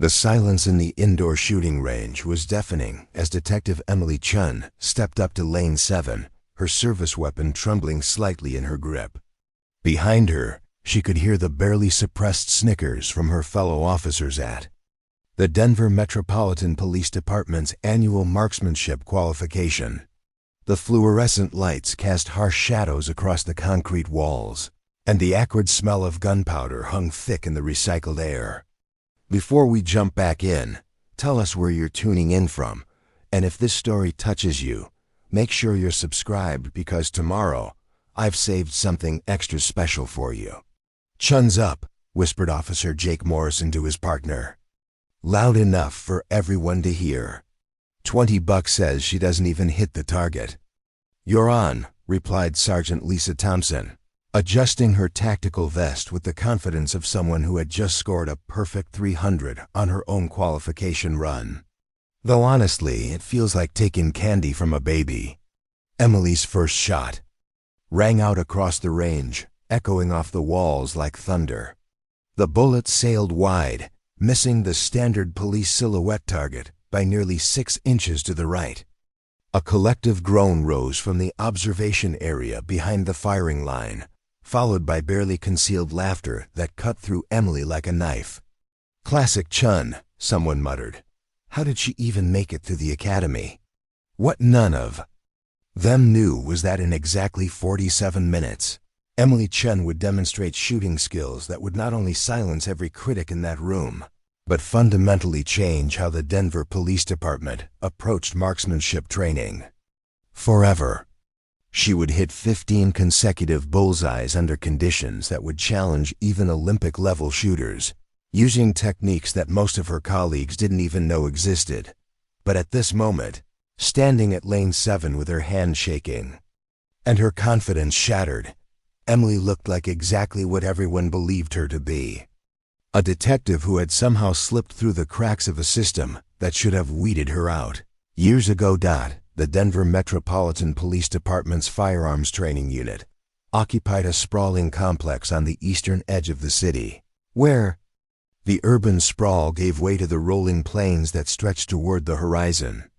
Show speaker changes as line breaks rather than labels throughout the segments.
The silence in the indoor shooting range was deafening as Detective Emily Chun stepped up to Lane 7, her service weapon trembling slightly in her grip. Behind her, she could hear the barely suppressed snickers from her fellow officers at the Denver Metropolitan Police Department's annual marksmanship qualification. The fluorescent lights cast harsh shadows across the concrete walls, and the acrid smell of gunpowder hung thick in the recycled air. Before we jump back in, tell us where you're tuning in from, and if this story touches you, make sure you're subscribed because tomorrow, I've saved something extra special for you. "Chun's up," whispered Officer Jake Morrison to his partner. Loud enough for everyone to hear. $20 says she doesn't even hit the target. "You're on," replied Sergeant Lisa Thompson, adjusting her tactical vest with the confidence of someone who had just scored a perfect 300 on her own qualification run. Though honestly, it feels like taking candy from a baby. Emily's first shot rang out across the range, echoing off the walls like thunder. The bullet sailed wide, missing the standard police silhouette target by nearly 6 inches to the right. A collective groan rose from the observation area behind the firing line, followed by barely concealed laughter that cut through Emily like a knife. "Classic Chun," someone muttered. "How did she even make it through the academy?" What none of them knew was that in exactly 47 minutes, Emily Chun would demonstrate shooting skills that would not only silence every critic in that room, but fundamentally change how the Denver Police Department approached marksmanship training. Forever. She would hit 15 consecutive bullseyes under conditions that would challenge even Olympic-level shooters, using techniques that most of her colleagues didn't even know existed. But at this moment, standing at Lane 7 with her hand shaking, and her confidence shattered, Emily looked like exactly what everyone believed her to be. A detective who had somehow slipped through the cracks of a system that should have weeded her out. Years ago, the Denver Metropolitan Police Department's firearms training unit occupied a sprawling complex on the eastern edge of the city, where the urban sprawl gave way to the rolling plains that stretched toward the horizon.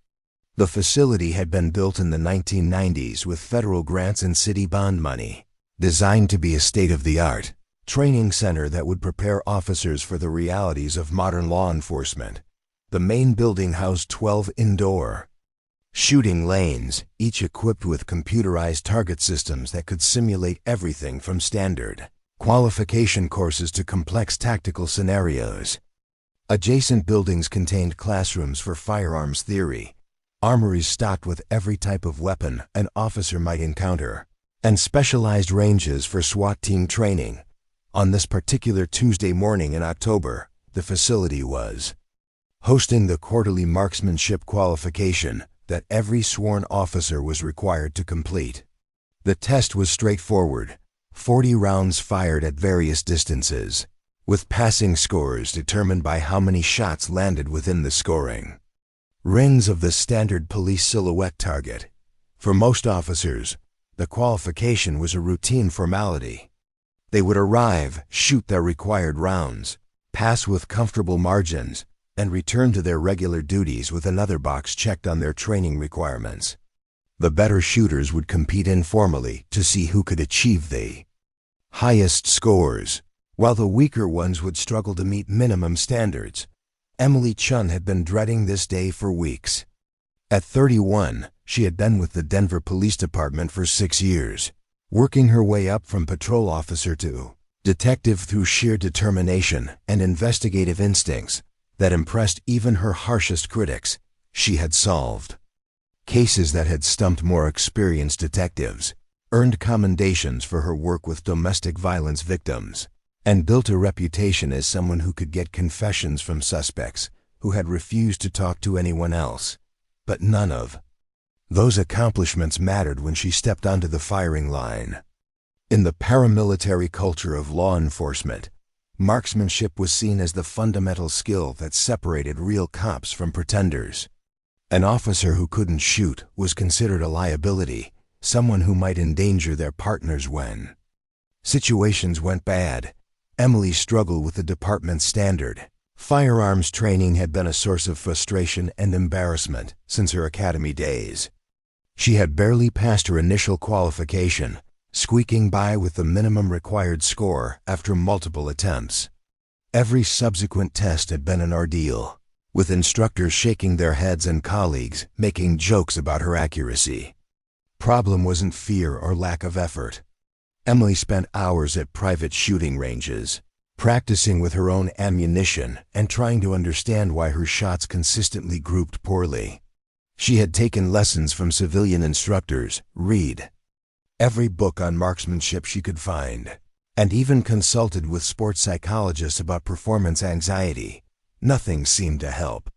The facility had been built in the 1990s with federal grants and city bond money, designed to be a state-of-the-art training center that would prepare officers for the realities of modern law enforcement. The main building housed 12 indoor shooting lanes, each equipped with computerized target systems that could simulate everything from standard qualification courses to complex tactical scenarios. Adjacent buildings contained classrooms for firearms theory, armories stocked with every type of weapon an officer might encounter, and specialized ranges for SWAT team training. On this particular Tuesday morning in October, the facility was hosting the quarterly marksmanship qualification that every sworn officer was required to complete. The test was straightforward, 40 rounds fired at various distances, with passing scores determined by how many shots landed within the scoring rings of the standard police silhouette target. For most officers, the qualification was a routine formality. They would arrive, shoot their required rounds, pass with comfortable margins, and return to their regular duties with another box checked on their training requirements. The better shooters would compete informally to see who could achieve the highest scores, while the weaker ones would struggle to meet minimum standards. Emily Chun had been dreading this day for weeks. At 31, she had been with the Denver Police Department for 6 years, working her way up from patrol officer to detective through sheer determination and investigative instincts that impressed even her harshest critics. She had solved cases that had stumped more experienced detectives, earned commendations for her work with domestic violence victims, and built a reputation as someone who could get confessions from suspects who had refused to talk to anyone else. But none of those accomplishments mattered when she stepped onto the firing line. In the paramilitary culture of law enforcement, marksmanship was seen as the fundamental skill that separated real cops from pretenders. An officer who couldn't shoot was considered a liability, someone who might endanger their partners when situations went bad. Emily struggled with the department's standard, Firearms training had been a source of frustration and embarrassment since her academy days. She had barely passed her initial qualification, squeaking by with the minimum required score after multiple attempts. Every subsequent test had been an ordeal, with instructors shaking their heads and colleagues making jokes about her accuracy. Problem wasn't fear or lack of effort. Emily spent hours at private shooting ranges, practicing with her own ammunition and trying to understand why her shots consistently grouped poorly. She had taken lessons from civilian instructors, read every book on marksmanship she could find, and even consulted with sports psychologists about performance anxiety. Nothing seemed to help.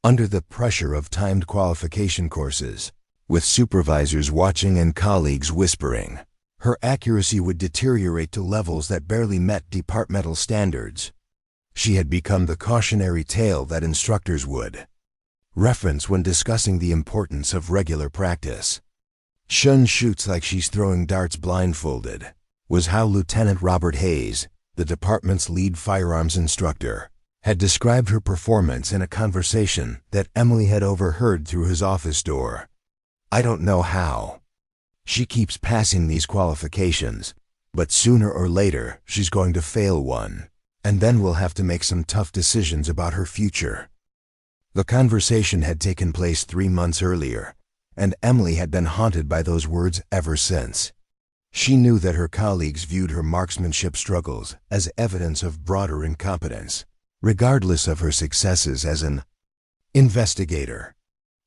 Under the pressure of timed qualification courses, with supervisors watching and colleagues whispering, her accuracy would deteriorate to levels that barely met departmental standards. She had become the cautionary tale that instructors would reference when discussing the importance of regular practice. "Shun shoots like she's throwing darts blindfolded," was how Lieutenant Robert Hayes, the department's lead firearms instructor, had described her performance in a conversation that Emily had overheard through his office door. "I don't know how. She keeps passing these qualifications, but sooner or later she's going to fail one, and then we'll have to make some tough decisions about her future." The conversation had taken place 3 months earlier, and Emily had been haunted by those words ever since. She knew that her colleagues viewed her marksmanship struggles as evidence of broader incompetence, regardless of her successes as an investigator.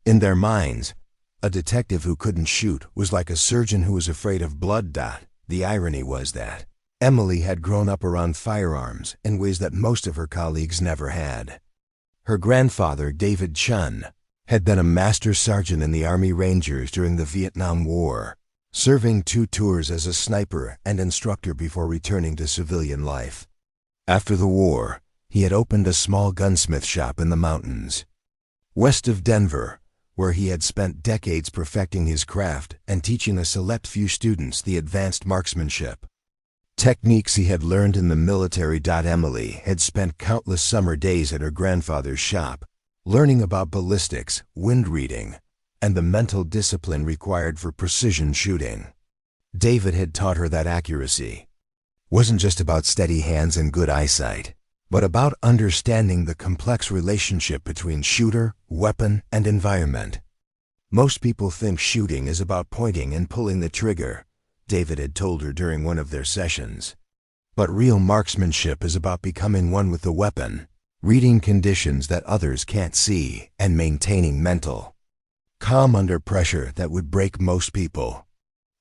In their minds, a detective who couldn't shoot was like a surgeon who was afraid of blood. The irony was that Emily had grown up around firearms in ways that most of her colleagues never had. Her grandfather, David Chun, had been a master sergeant in the Army Rangers during the Vietnam War, serving 2 tours as a sniper and instructor before returning to civilian life. After the war, he had opened a small gunsmith shop in the mountains west of Denver, where he had spent decades perfecting his craft and teaching a select few students the advanced marksmanship techniques he had learned in the military. Emily had spent countless summer days at her grandfather's shop, learning about ballistics, wind reading, and the mental discipline required for precision shooting. David had taught her that accuracy wasn't just about steady hands and good eyesight, but about understanding the complex relationship between shooter, weapon, and environment. "Most people think shooting is about pointing and pulling the trigger," David had told her during one of their sessions. "But real marksmanship is about becoming one with the weapon, reading conditions that others can't see, and maintaining mental calm under pressure that would break most people."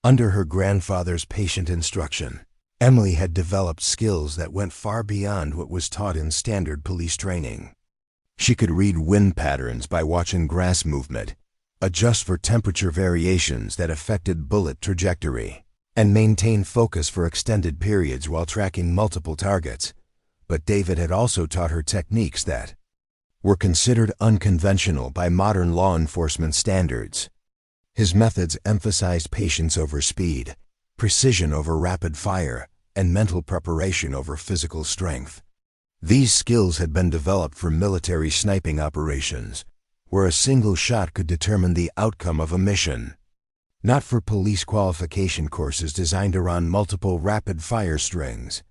Under her grandfather's patient instruction, Emily had developed skills that went far beyond what was taught in standard police training. She could read wind patterns by watching grass movement, adjust for temperature variations that affected bullet trajectory, and maintain focus for extended periods while tracking multiple targets. But David had also taught her techniques that were considered unconventional by modern law enforcement standards. His methods emphasized patience over speed, precision over rapid fire, and mental preparation over physical strength. These skills had been developed for military sniping operations, where a single shot could determine the outcome of a mission, not for police qualification courses designed around multiple rapid-fire strings.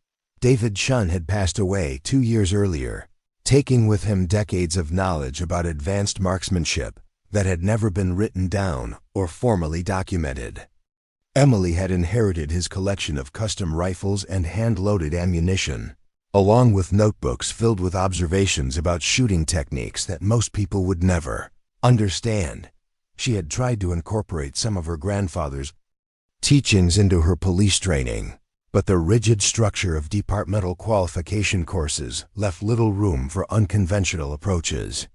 David Chun had passed away 2 years earlier, taking with him decades of knowledge about advanced marksmanship that had never been written down or formally documented. Emily had inherited his collection of custom rifles and hand-loaded ammunition, along with notebooks filled with observations about shooting techniques that most people would never understand. She had tried to incorporate some of her grandfather's teachings into her police training, but the rigid structure of departmental qualification courses left little room for unconventional approaches.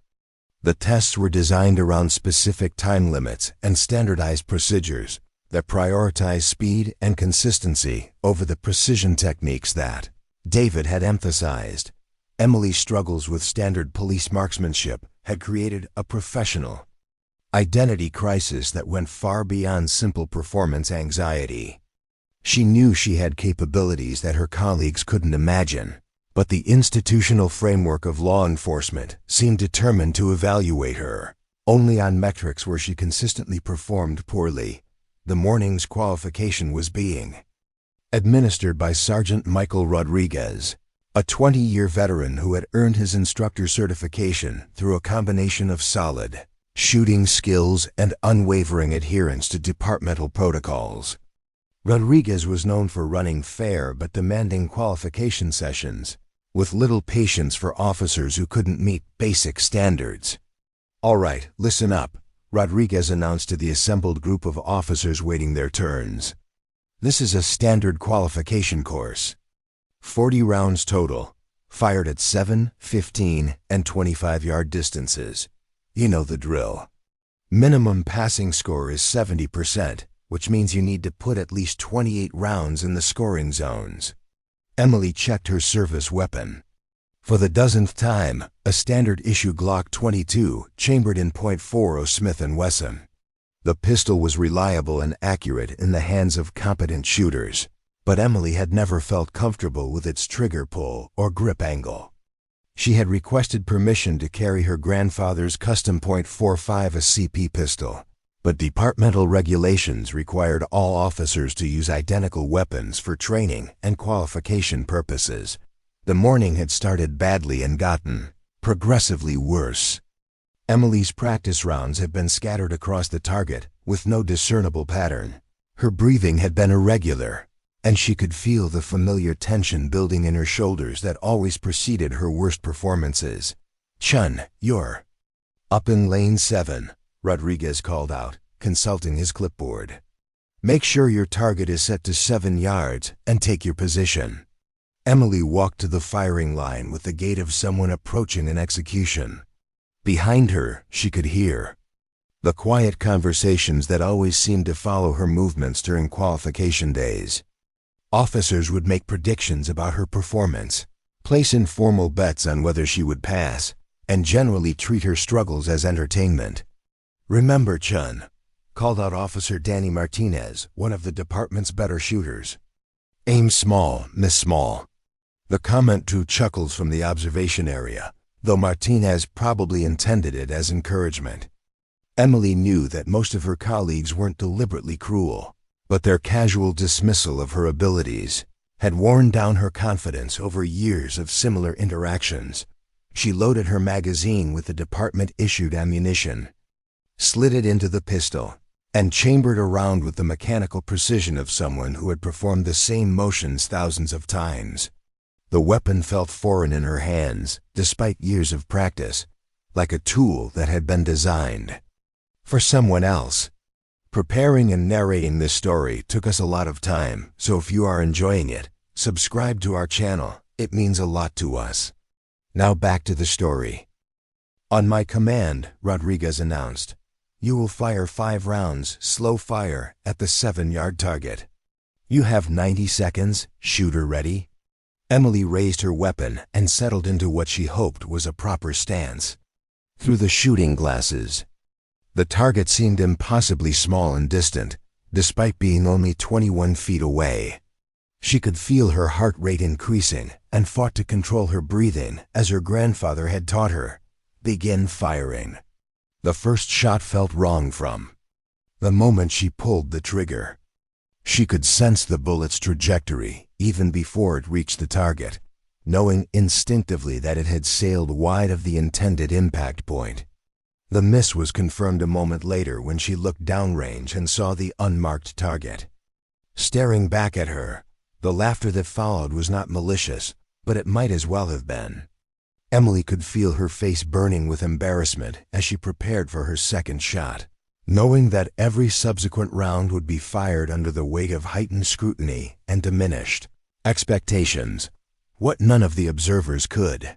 The tests were designed around specific time limits and standardized procedures that prioritize speed and consistency over the precision techniques that David had emphasized. Emily's struggles with standard police marksmanship had created a professional identity crisis that went far beyond simple performance anxiety. She knew she had capabilities that her colleagues couldn't imagine, But the institutional framework of law enforcement seemed determined to evaluate her only on metrics where she consistently performed poorly. The morning's qualification was being administered by Sergeant Michael Rodriguez, a 20-year veteran who had earned his instructor certification through a combination of solid shooting skills and unwavering adherence to departmental protocols. Rodriguez was known for running fair but demanding qualification sessions, with little patience for officers who couldn't meet basic standards. "All right, listen up," Rodriguez announced to the assembled group of officers waiting their turns. "This is a standard qualification course. 40 rounds total, fired at 7, 15, and 25-yard distances. You know the drill. Minimum passing score is 70%, which means you need to put at least 28 rounds in the scoring zones." Emily checked her service weapon. For the dozenth time, a standard-issue Glock 22 chambered in .40 Smith & Wesson. The pistol was reliable and accurate in the hands of competent shooters, but Emily had never felt comfortable with its trigger pull or grip angle. She had requested permission to carry her grandfather's custom .45 CP pistol, but departmental regulations required all officers to use identical weapons for training and qualification purposes. The morning had started badly and gotten progressively worse. Emily's practice rounds had been scattered across the target with no discernible pattern. Her breathing had been irregular, and she could feel the familiar tension building in her shoulders that always preceded her worst performances. "Chun, you're up in lane 7, Rodriguez called out, consulting his clipboard. "Make sure your target is set to 7 yards and take your position." Emily walked to the firing line with the gait of someone approaching an execution. Behind her, she could hear the quiet conversations that always seemed to follow her movements during qualification days. Officers would make predictions about her performance, place informal bets on whether she would pass, and generally treat her struggles as entertainment. "Remember, Chun," called out Officer Danny Martinez, one of the department's better shooters. "Aim small, miss small." The comment drew chuckles from the observation area, though Martinez probably intended it as encouragement. Emily knew that most of her colleagues weren't deliberately cruel, but their casual dismissal of her abilities had worn down her confidence over years of similar interactions. She loaded her magazine with the department-issued ammunition, slid it into the pistol, and chambered around with the mechanical precision of someone who had performed the same motions thousands of times. The weapon felt foreign in her hands, despite years of practice, like a tool that had been designed for someone else. Preparing and narrating this story took us a lot of time, so if you are enjoying it, subscribe to our channel. It means a lot to us. Now back to the story. "On my command," Rodriguez announced, "you will fire 5 rounds, slow fire, at the 7-yard target. You have 90 seconds, shooter ready." Emily raised her weapon and settled into what she hoped was a proper stance. Through the shooting glasses, the target seemed impossibly small and distant, despite being only 21 feet away. She could feel her heart rate increasing and fought to control her breathing as her grandfather had taught her. Begin firing. The first shot felt wrong from the moment she pulled the trigger. She could sense the bullet's trajectory even before it reached the target, knowing instinctively that it had sailed wide of the intended impact point. The miss was confirmed a moment later when she looked downrange and saw the unmarked target staring back at her. The laughter that followed was not malicious, but it might as well have been. Emily could feel her face burning with embarrassment as she prepared for her second shot, knowing that every subsequent round would be fired under the weight of heightened scrutiny and diminished expectations. What none of the observers could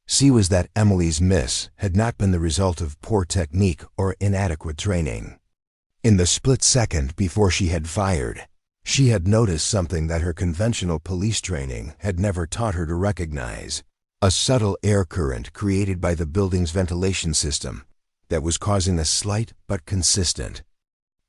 see was that Emily's miss had not been the result of poor technique or inadequate training. In the split second before she had fired, she had noticed something that her conventional police training had never taught her to recognize: a subtle air current created by the building's ventilation system that was causing a slight but consistent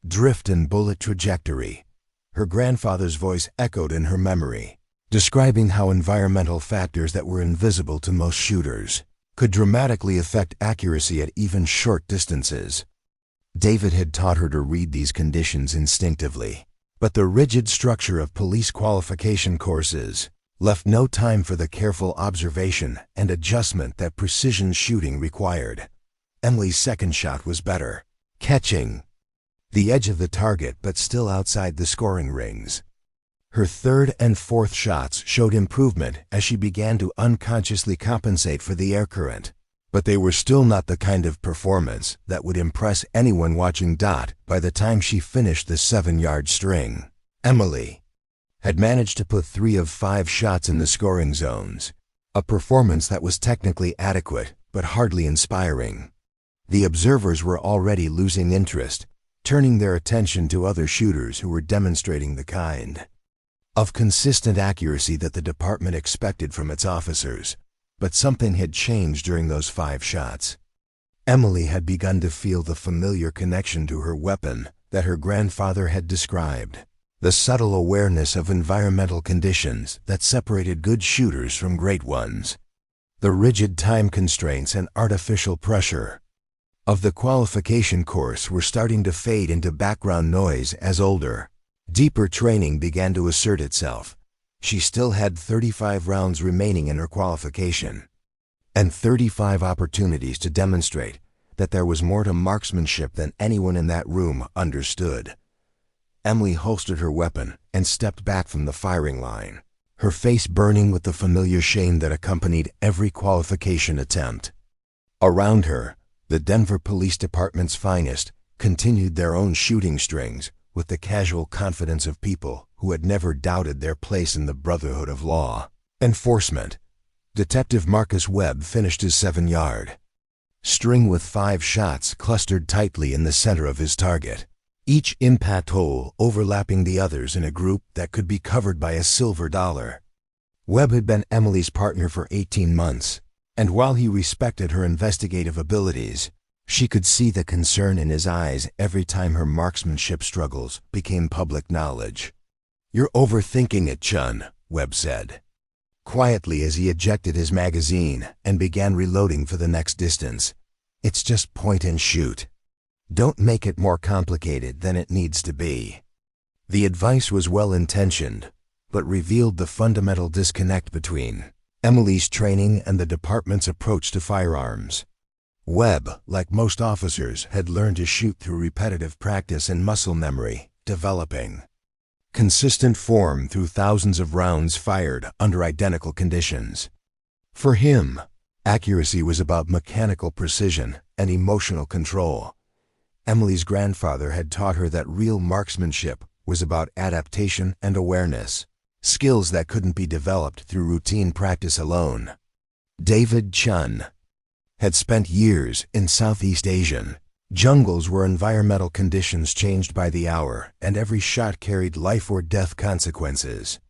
drift in bullet trajectory. Her grandfather's voice echoed in her memory, describing how environmental factors that were invisible to most shooters could dramatically affect accuracy at even short distances. David had taught her to read these conditions instinctively, but the rigid structure of police qualification courses left no time for the careful observation and adjustment that precision shooting required. Emily's second shot was better, catching the edge of the target but still outside the scoring rings. Her third and fourth shots showed improvement as she began to unconsciously compensate for the air current, but they were still not the kind of performance that would impress anyone watching. By the time she finished the 7-yard string, Emily had managed to put 3 of 5 shots in the scoring zones, a performance that was technically adequate but hardly inspiring. The observers were already losing interest, turning their attention to other shooters who were demonstrating the kind of consistent accuracy that the department expected from its officers. But something had changed during those 5 shots. Emily had begun to feel the familiar connection to her weapon that her grandfather had described, the subtle awareness of environmental conditions that separated good shooters from great ones, the rigid time constraints and artificial pressure of the qualification course were starting to fade into background noise as older, deeper training began to assert itself. She still had 35 rounds remaining in her qualification, and 35 opportunities to demonstrate that there was more to marksmanship than anyone in that room understood. Emily holstered her weapon and stepped back from the firing line, her face burning with the familiar shame that accompanied every qualification attempt. Around her, the Denver Police Department's finest continued their own shooting strings with the casual confidence of people who had never doubted their place in the brotherhood of law enforcement. Detective Marcus Webb finished his 7-yard string with 5 shots clustered tightly in the center of his target, each impact hole overlapping the others in a group that could be covered by a silver dollar. Webb had been Emily's partner for 18 months, and while he respected her investigative abilities, she could see the concern in his eyes every time her marksmanship struggles became public knowledge. "You're overthinking it, Chun," Webb said, quietly as he ejected his magazine and began reloading for the next distance. "It's just point and shoot. Don't make it more complicated than it needs to be." The advice was well-intentioned, but revealed the fundamental disconnect between Emily's training and the department's approach to firearms. Webb, like most officers, had learned to shoot through repetitive practice and muscle memory, developing consistent form through thousands of rounds fired under identical conditions. For him, accuracy was about mechanical precision and emotional control. Emily's grandfather had taught her that real marksmanship was about adaptation and awareness, skills that couldn't be developed through routine practice alone. David Chun had spent years in Southeast Asian jungles where environmental conditions changed by the hour and every shot carried life or death consequences.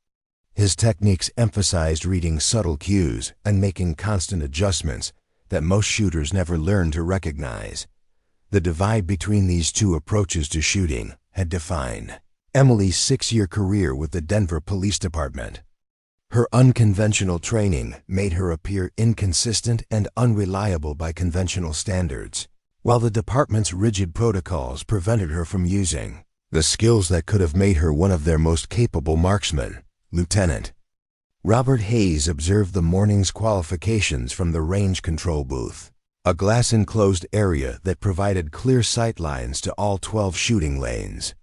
His techniques emphasized reading subtle cues and making constant adjustments that most shooters never learn to recognize. The divide between these two approaches to shooting had defined Emily's 6-year career with the Denver Police Department. Her unconventional training made her appear inconsistent and unreliable by conventional standards, while the department's rigid protocols prevented her from using the skills that could have made her one of their most capable marksmen. Lieutenant Robert Hayes observed the morning's qualifications from the range control booth, a glass-enclosed area that provided clear sight lines to all 12 shooting lanes.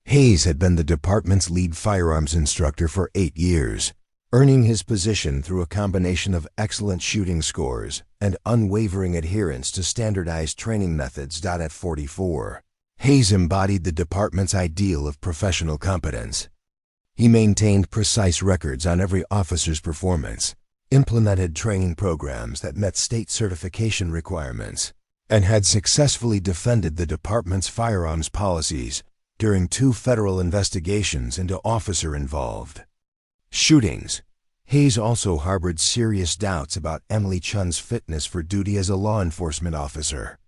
Hayes had been the department's lead firearms instructor for 8 years, earning his position through a combination of excellent shooting scores and unwavering adherence to standardized training methods. At 44, Hayes embodied the department's ideal of professional competence. He maintained precise records on every officer's performance, implemented training programs that met state certification requirements, and had successfully defended the department's firearms policies during 2 federal investigations into officer-involved shootings. Hayes also harbored serious doubts about Emily Chun's fitness for duty as a law enforcement officer.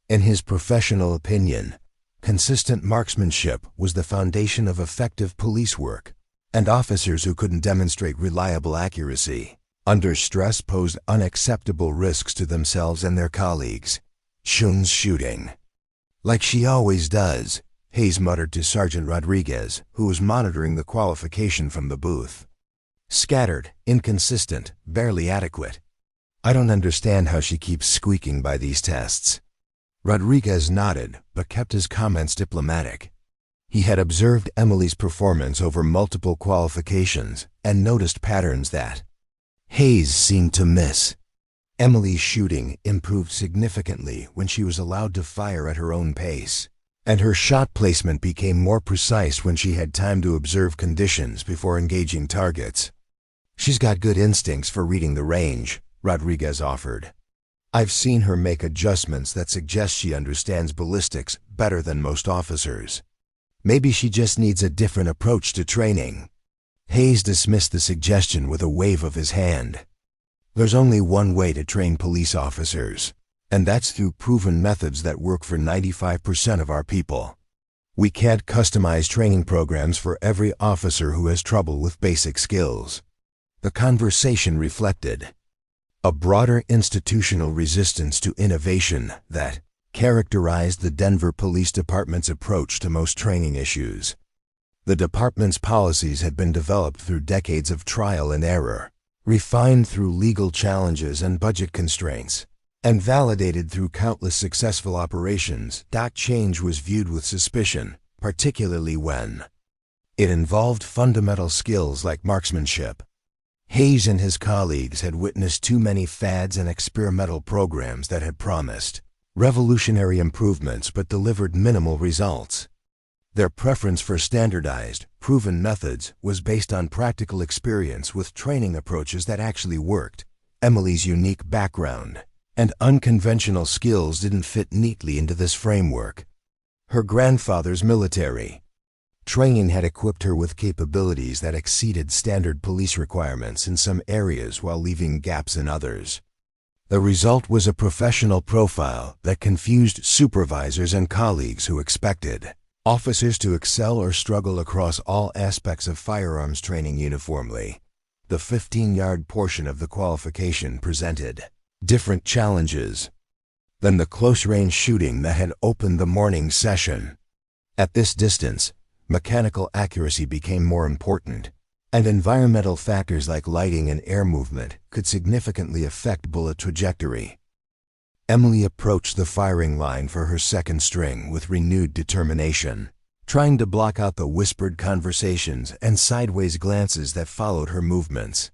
In his professional opinion, consistent marksmanship was the foundation of effective police work, and officers who couldn't demonstrate reliable accuracy under stress posed unacceptable risks to themselves and their colleagues. Chun's shooting. Like she always does, Hayes muttered to Sergeant Rodriguez, who was monitoring the qualification from the booth. Scattered, inconsistent, barely adequate. I don't understand how she keeps squeaking by these tests. Rodriguez nodded, but kept his comments diplomatic. He had observed Emily's performance over multiple qualifications and noticed patterns that Hayes seemed to miss. Emily's shooting improved significantly when she was allowed to fire at her own pace, and her shot placement became more precise when she had time to observe conditions before engaging targets. She's got good instincts for reading the range, Rodriguez offered. I've seen her make adjustments that suggest she understands ballistics better than most officers. Maybe she just needs a different approach to training. Hayes dismissed the suggestion with a wave of his hand. There's only one way to train police officers, and that's through proven methods that work for 95% of our people. We can't customize training programs for every officer who has trouble with basic skills. The conversation reflected a broader institutional resistance to innovation that characterized the Denver Police Department's approach to most training issues. The department's policies had been developed through decades of trial and error, refined through legal challenges and budget constraints, and validated through countless successful operations. Change was viewed with suspicion, particularly when it involved fundamental skills like marksmanship. Hayes and his colleagues had witnessed too many fads and experimental programs that had promised revolutionary improvements but delivered minimal results. Their preference for standardized, proven methods was based on practical experience with training approaches that actually worked. Emily's unique background and unconventional skills didn't fit neatly into this framework. Her grandfather's military training had equipped her with capabilities that exceeded standard police requirements in some areas while leaving gaps in others. The result was a professional profile that confused supervisors and colleagues who expected officers to excel or struggle across all aspects of firearms training uniformly. The 15-yard portion of the qualification presented different challenges than the close-range shooting that had opened the morning session. At this distance, mechanical accuracy became more important, and environmental factors like lighting and air movement could significantly affect bullet trajectory. Emily approached the firing line for her second string with renewed determination, trying to block out the whispered conversations and sideways glances that followed her movements.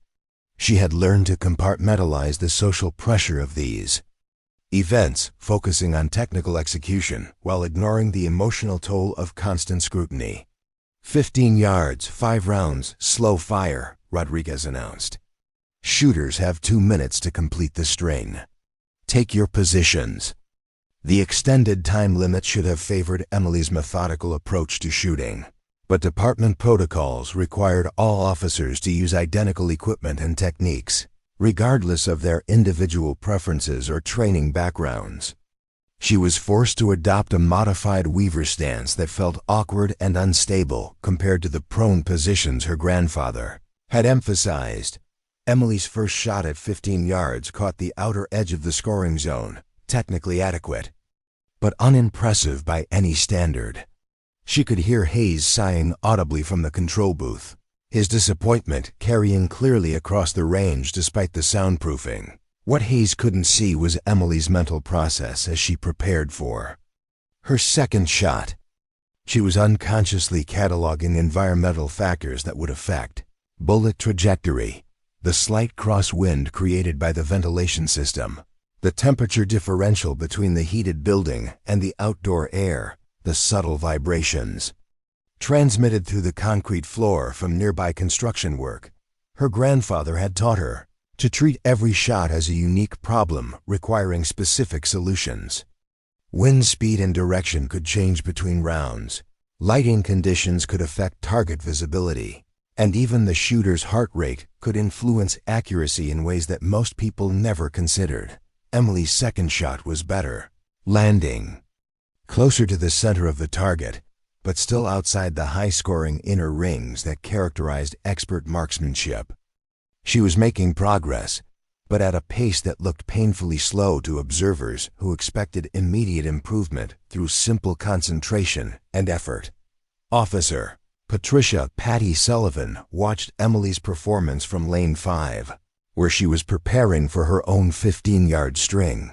She had learned to compartmentalize the social pressure of these events, focusing on technical execution while ignoring the emotional toll of constant scrutiny. 15 yards, 5 rounds, slow fire, Rodriguez announced. Shooters have 2 minutes to complete the string. Take your positions. The extended time limit should have favored Emily's methodical approach to shooting, but department protocols required all officers to use identical equipment and techniques, regardless of their individual preferences or training backgrounds. She was forced to adopt a modified Weaver stance that felt awkward and unstable compared to the prone positions her grandfather had emphasized. Emily's first shot at 15 yards caught the outer edge of the scoring zone, technically adequate, but unimpressive by any standard. She could hear Hayes sighing audibly from the control booth, his disappointment carrying clearly across the range despite the soundproofing. What Hayes couldn't see was Emily's mental process as she prepared for her second shot. She was unconsciously cataloging environmental factors that would affect bullet trajectory, the slight crosswind created by the ventilation system, the temperature differential between the heated building and the outdoor air, the subtle vibrations transmitted through the concrete floor from nearby construction work. Her grandfather had taught her to treat every shot as a unique problem requiring specific solutions. Wind speed and direction could change between rounds. Lighting conditions could affect target visibility, and even the shooter's heart rate could influence accuracy in ways that most people never considered. Emily's second shot was better, landing closer to the center of the target, but still outside the high-scoring inner rings that characterized expert marksmanship. She was making progress, but at a pace that looked painfully slow to observers who expected immediate improvement through simple concentration and effort. Officer Patricia "Patty" Sullivan watched Emily's performance from lane 5, where she was preparing for her own 15-yard string.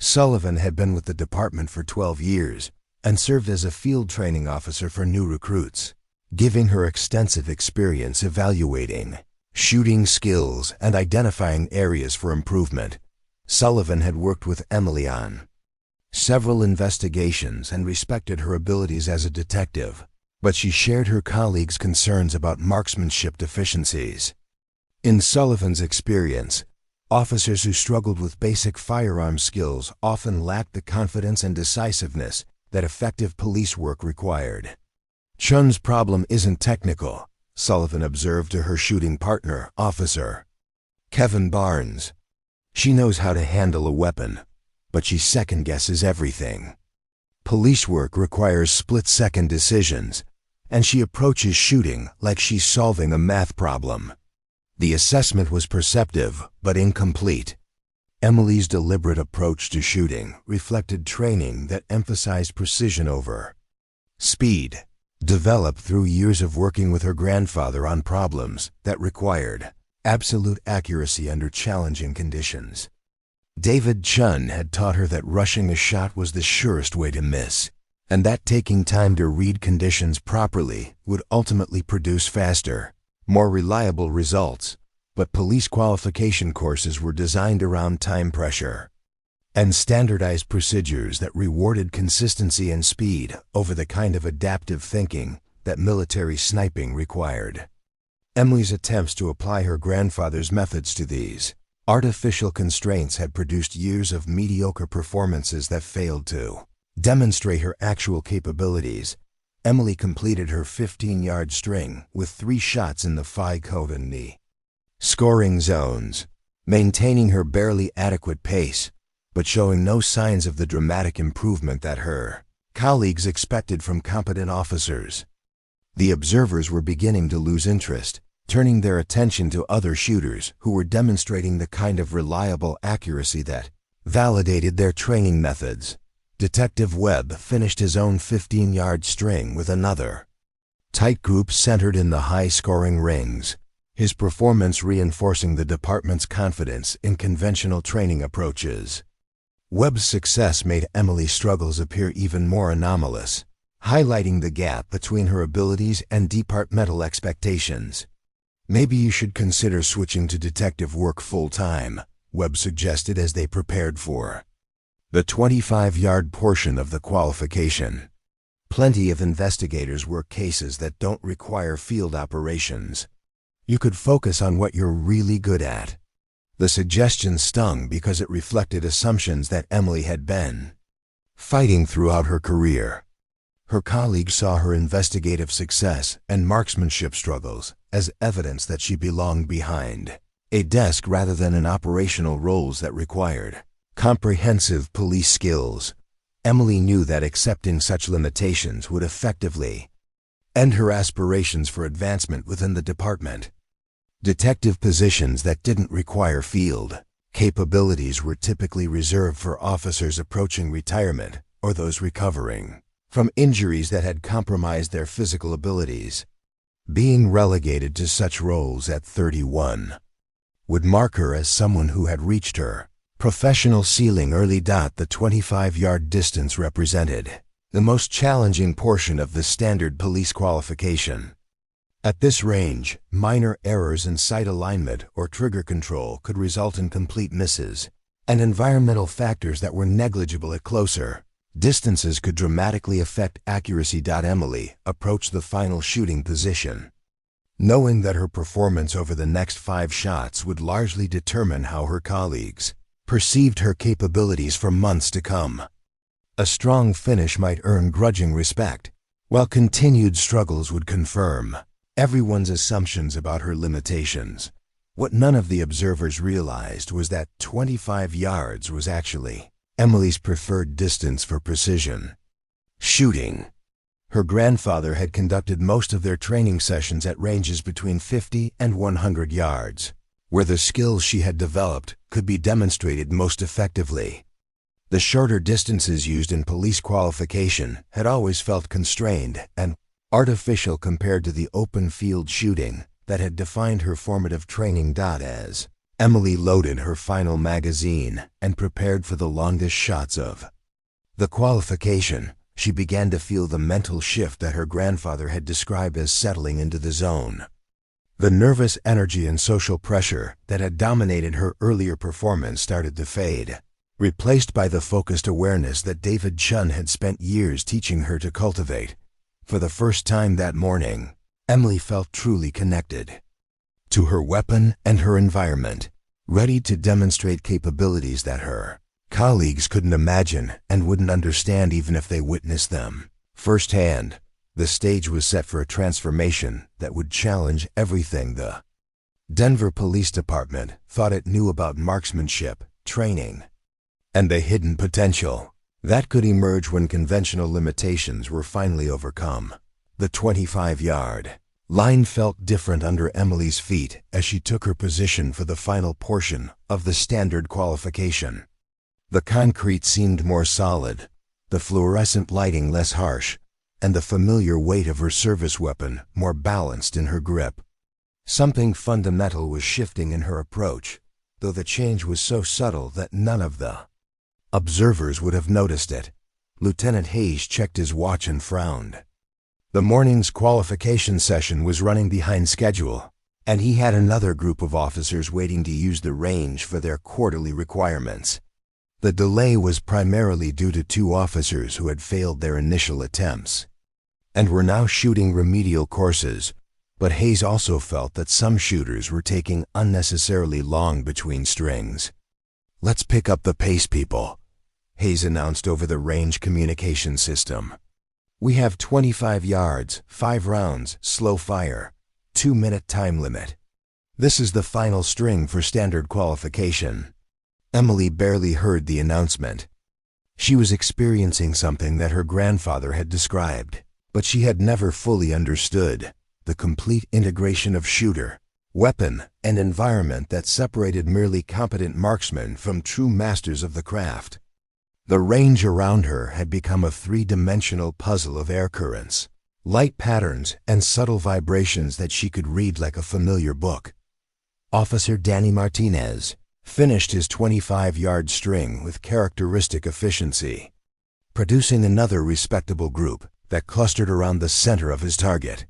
Sullivan had been with the department for 12 years and served as a field training officer for new recruits, giving her extensive experience evaluating shooting skills and identifying areas for improvement. Sullivan had worked with Emily on several investigations and respected her abilities as a detective, but she shared her colleagues' concerns about marksmanship deficiencies. In Sullivan's experience, officers who struggled with basic firearm skills often lacked the confidence and decisiveness that effective police work required. Chun's problem isn't technical, Sullivan observed to her shooting partner, Officer Kevin Barnes. She knows how to handle a weapon, but she second-guesses everything. Police work requires split-second decisions, and she approaches shooting like she's solving a math problem. The assessment was perceptive, but incomplete. Emily's deliberate approach to shooting reflected training that emphasized precision over speed, developed through years of working with her grandfather on problems that required absolute accuracy under challenging conditions. David Chun had taught her that rushing a shot was the surest way to miss, and that taking time to read conditions properly would ultimately produce faster, more reliable results. But police qualification courses were designed around time pressure and standardized procedures that rewarded consistency and speed over the kind of adaptive thinking that military sniping required. Emily's attempts to apply her grandfather's methods to these artificial constraints had produced years of mediocre performances that failed to demonstrate her actual capabilities. Emily completed her 15-yard string with 3 shots in the phi Coven knee scoring zones, maintaining her barely adequate pace, but showing no signs of the dramatic improvement that her colleagues expected from competent officers. The observers were beginning to lose interest, turning their attention to other shooters who were demonstrating the kind of reliable accuracy that validated their training methods. Detective Webb finished his own 15-yard string with another tight group centered in the high-scoring rings, his performance reinforcing the department's confidence in conventional training approaches. Webb's success made Emily's struggles appear even more anomalous, highlighting the gap between her abilities and departmental expectations. "Maybe you should consider switching to detective work full-time," Webb suggested as they prepared for the 25-yard portion of the qualification. Plenty of investigators work cases that don't require field operations. You could focus on what you're really good at. The suggestion stung because it reflected assumptions that Emily had been fighting throughout her career. Her colleagues saw her investigative success and marksmanship struggles as evidence that she belonged behind a desk rather than in operational roles that required comprehensive police skills. Emily knew that accepting such limitations would effectively end her aspirations for advancement within the department. Detective positions that didn't require field capabilities were typically reserved for officers approaching retirement or those recovering from injuries that had compromised their physical abilities. Being relegated to such roles at 31 would mark her as someone who had reached her professional ceiling early. The 25-yard distance represented the most challenging portion of the standard police qualification. At this range, minor errors in sight alignment or trigger control could result in complete misses, and environmental factors that were negligible at closer distances could dramatically affect accuracy. Emily approached the final shooting position, knowing that her performance over the next 5 shots would largely determine how her colleagues perceived her capabilities for months to come. A strong finish might earn grudging respect, while continued struggles would confirm everyone's assumptions about her limitations. What none of the observers realized was that 25 yards was actually Emily's preferred distance for precision shooting. Her grandfather had conducted most of their training sessions at ranges between 50 and 100 yards, where the skills she had developed could be demonstrated most effectively. The shorter distances used in police qualification had always felt constrained and artificial compared to the open field shooting that had defined her formative training. As Emily loaded her final magazine and prepared for the longest shots of the qualification, she began to feel the mental shift that her grandfather had described as settling into the zone. The nervous energy and social pressure that had dominated her earlier performance started to fade, replaced by the focused awareness that David Chun had spent years teaching her to cultivate. For the first time that morning, Emily felt truly connected to her weapon and her environment, ready to demonstrate capabilities that her colleagues couldn't imagine and wouldn't understand even if they witnessed them firsthand. The stage was set for a transformation that would challenge everything the Denver Police Department thought it knew about marksmanship, training, and the hidden potential that could emerge when conventional limitations were finally overcome. The 25-yard line felt different under Emily's feet as she took her position for the final portion of the standard qualification. The concrete seemed more solid, the fluorescent lighting less harsh, and the familiar weight of her service weapon more balanced in her grip. Something fundamental was shifting in her approach, though the change was so subtle that none of the observers would have noticed it. Lieutenant Hayes checked his watch and frowned. The morning's qualification session was running behind schedule, and he had another group of officers waiting to use the range for their quarterly requirements. The delay was primarily due to 2 officers who had failed their initial attempts and were now shooting remedial courses, but Hayes also felt that some shooters were taking unnecessarily long between strings. "Let's pick up the pace, people," Hayes announced over the range communication system. "We have 25 yards, 5 rounds, slow fire, 2-minute time limit. This is the final string for standard qualification." Emily barely heard the announcement. She was experiencing something that her grandfather had described, but she had never fully understood: the complete integration of shooter, weapon, and environment that separated merely competent marksmen from true masters of the craft. The range around her had become a 3-dimensional puzzle of air currents, light patterns, and subtle vibrations that she could read like a familiar book. Officer Danny Martinez finished his 25-yard string with characteristic efficiency, producing another respectable group that clustered around the center of his target.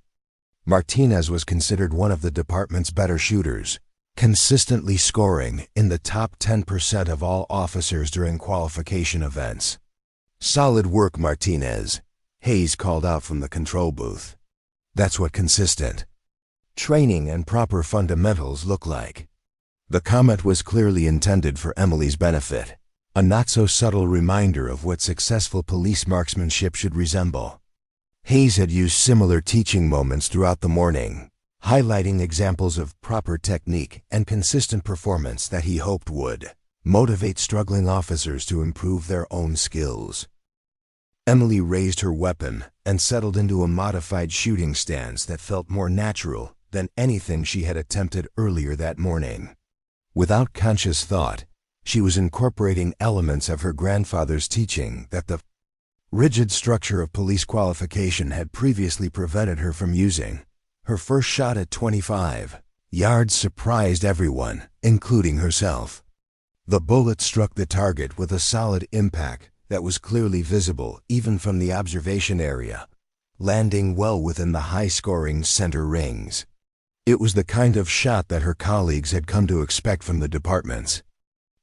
Martinez was considered one of the department's better shooters, consistently scoring in the top 10% of all officers during qualification events. "Solid work, Martinez," Hayes called out from the control booth. "That's what consistent training and proper fundamentals look like." The comment was clearly intended for Emily's benefit, a not-so-subtle reminder of what successful police marksmanship should resemble. Hayes had used similar teaching moments throughout the morning, highlighting examples of proper technique and consistent performance that he hoped would motivate struggling officers to improve their own skills. Emily raised her weapon and settled into a modified shooting stance that felt more natural than anything she had attempted earlier that morning. Without conscious thought, she was incorporating elements of her grandfather's teaching that the rigid structure of police qualification had previously prevented her from using. Her first shot at 25 yards surprised everyone, including herself. The bullet struck the target with a solid impact that was clearly visible even from the observation area, landing well within the high-scoring center rings. It was the kind of shot that her colleagues had come to expect from the department's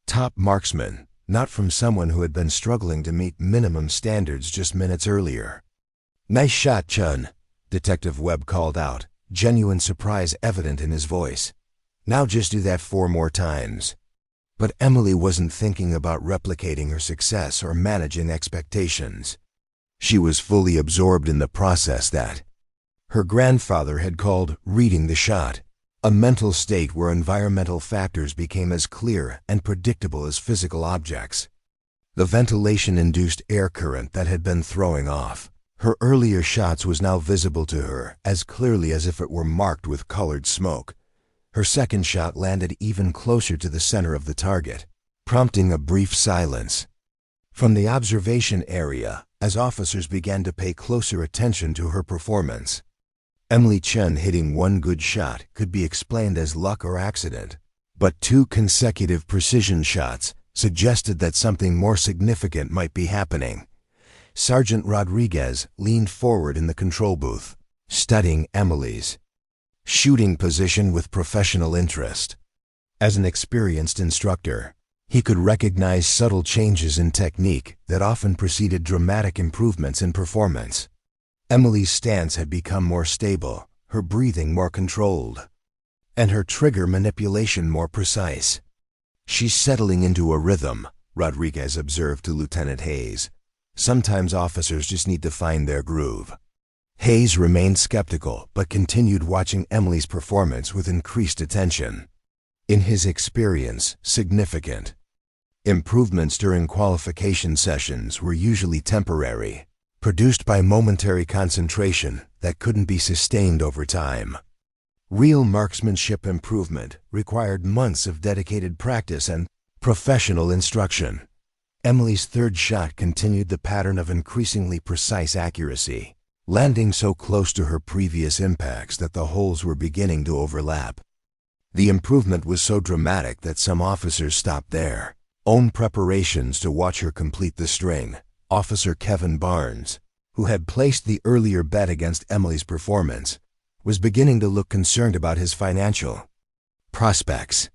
top marksman, not from someone who had been struggling to meet minimum standards just minutes earlier. "Nice shot, Chun," Detective Webb called out, genuine surprise evident in his voice. "Now just do that 4 more times." But Emily wasn't thinking about replicating her success or managing expectations. She was fully absorbed in the process that her grandfather had called reading the shot, a mental state where environmental factors became as clear and predictable as physical objects. The ventilation-induced air current that had been throwing off Her earlier shots was now visible to her, as clearly as if it were marked with colored smoke. Her second shot landed even closer to the center of the target, prompting a brief silence. From the observation area, as officers began to pay closer attention to her performance, Emily Chen hitting one good shot could be explained as luck or accident, but two consecutive precision shots suggested that something more significant might be happening. Sergeant Rodriguez leaned forward in the control booth, studying Emily's shooting position with professional interest. As an experienced instructor, he could recognize subtle changes in technique that often preceded dramatic improvements in performance. Emily's stance had become more stable, her breathing more controlled, and her trigger manipulation more precise. "She's settling into a rhythm," Rodriguez observed to Lieutenant Hayes. "Sometimes officers just need to find their groove." Hayes remained skeptical but continued watching Emily's performance with increased attention. In his experience, significant improvements during qualification sessions were usually temporary, produced by momentary concentration that couldn't be sustained over time. Real marksmanship improvement required months of dedicated practice and professional instruction. Emily's third shot continued the pattern of increasingly precise accuracy, landing so close to her previous impacts that the holes were beginning to overlap. The improvement was so dramatic that some officers stopped their own preparations to watch her complete the string. Officer Kevin Barnes, who had placed the earlier bet against Emily's performance, was beginning to look concerned about his financial prospects.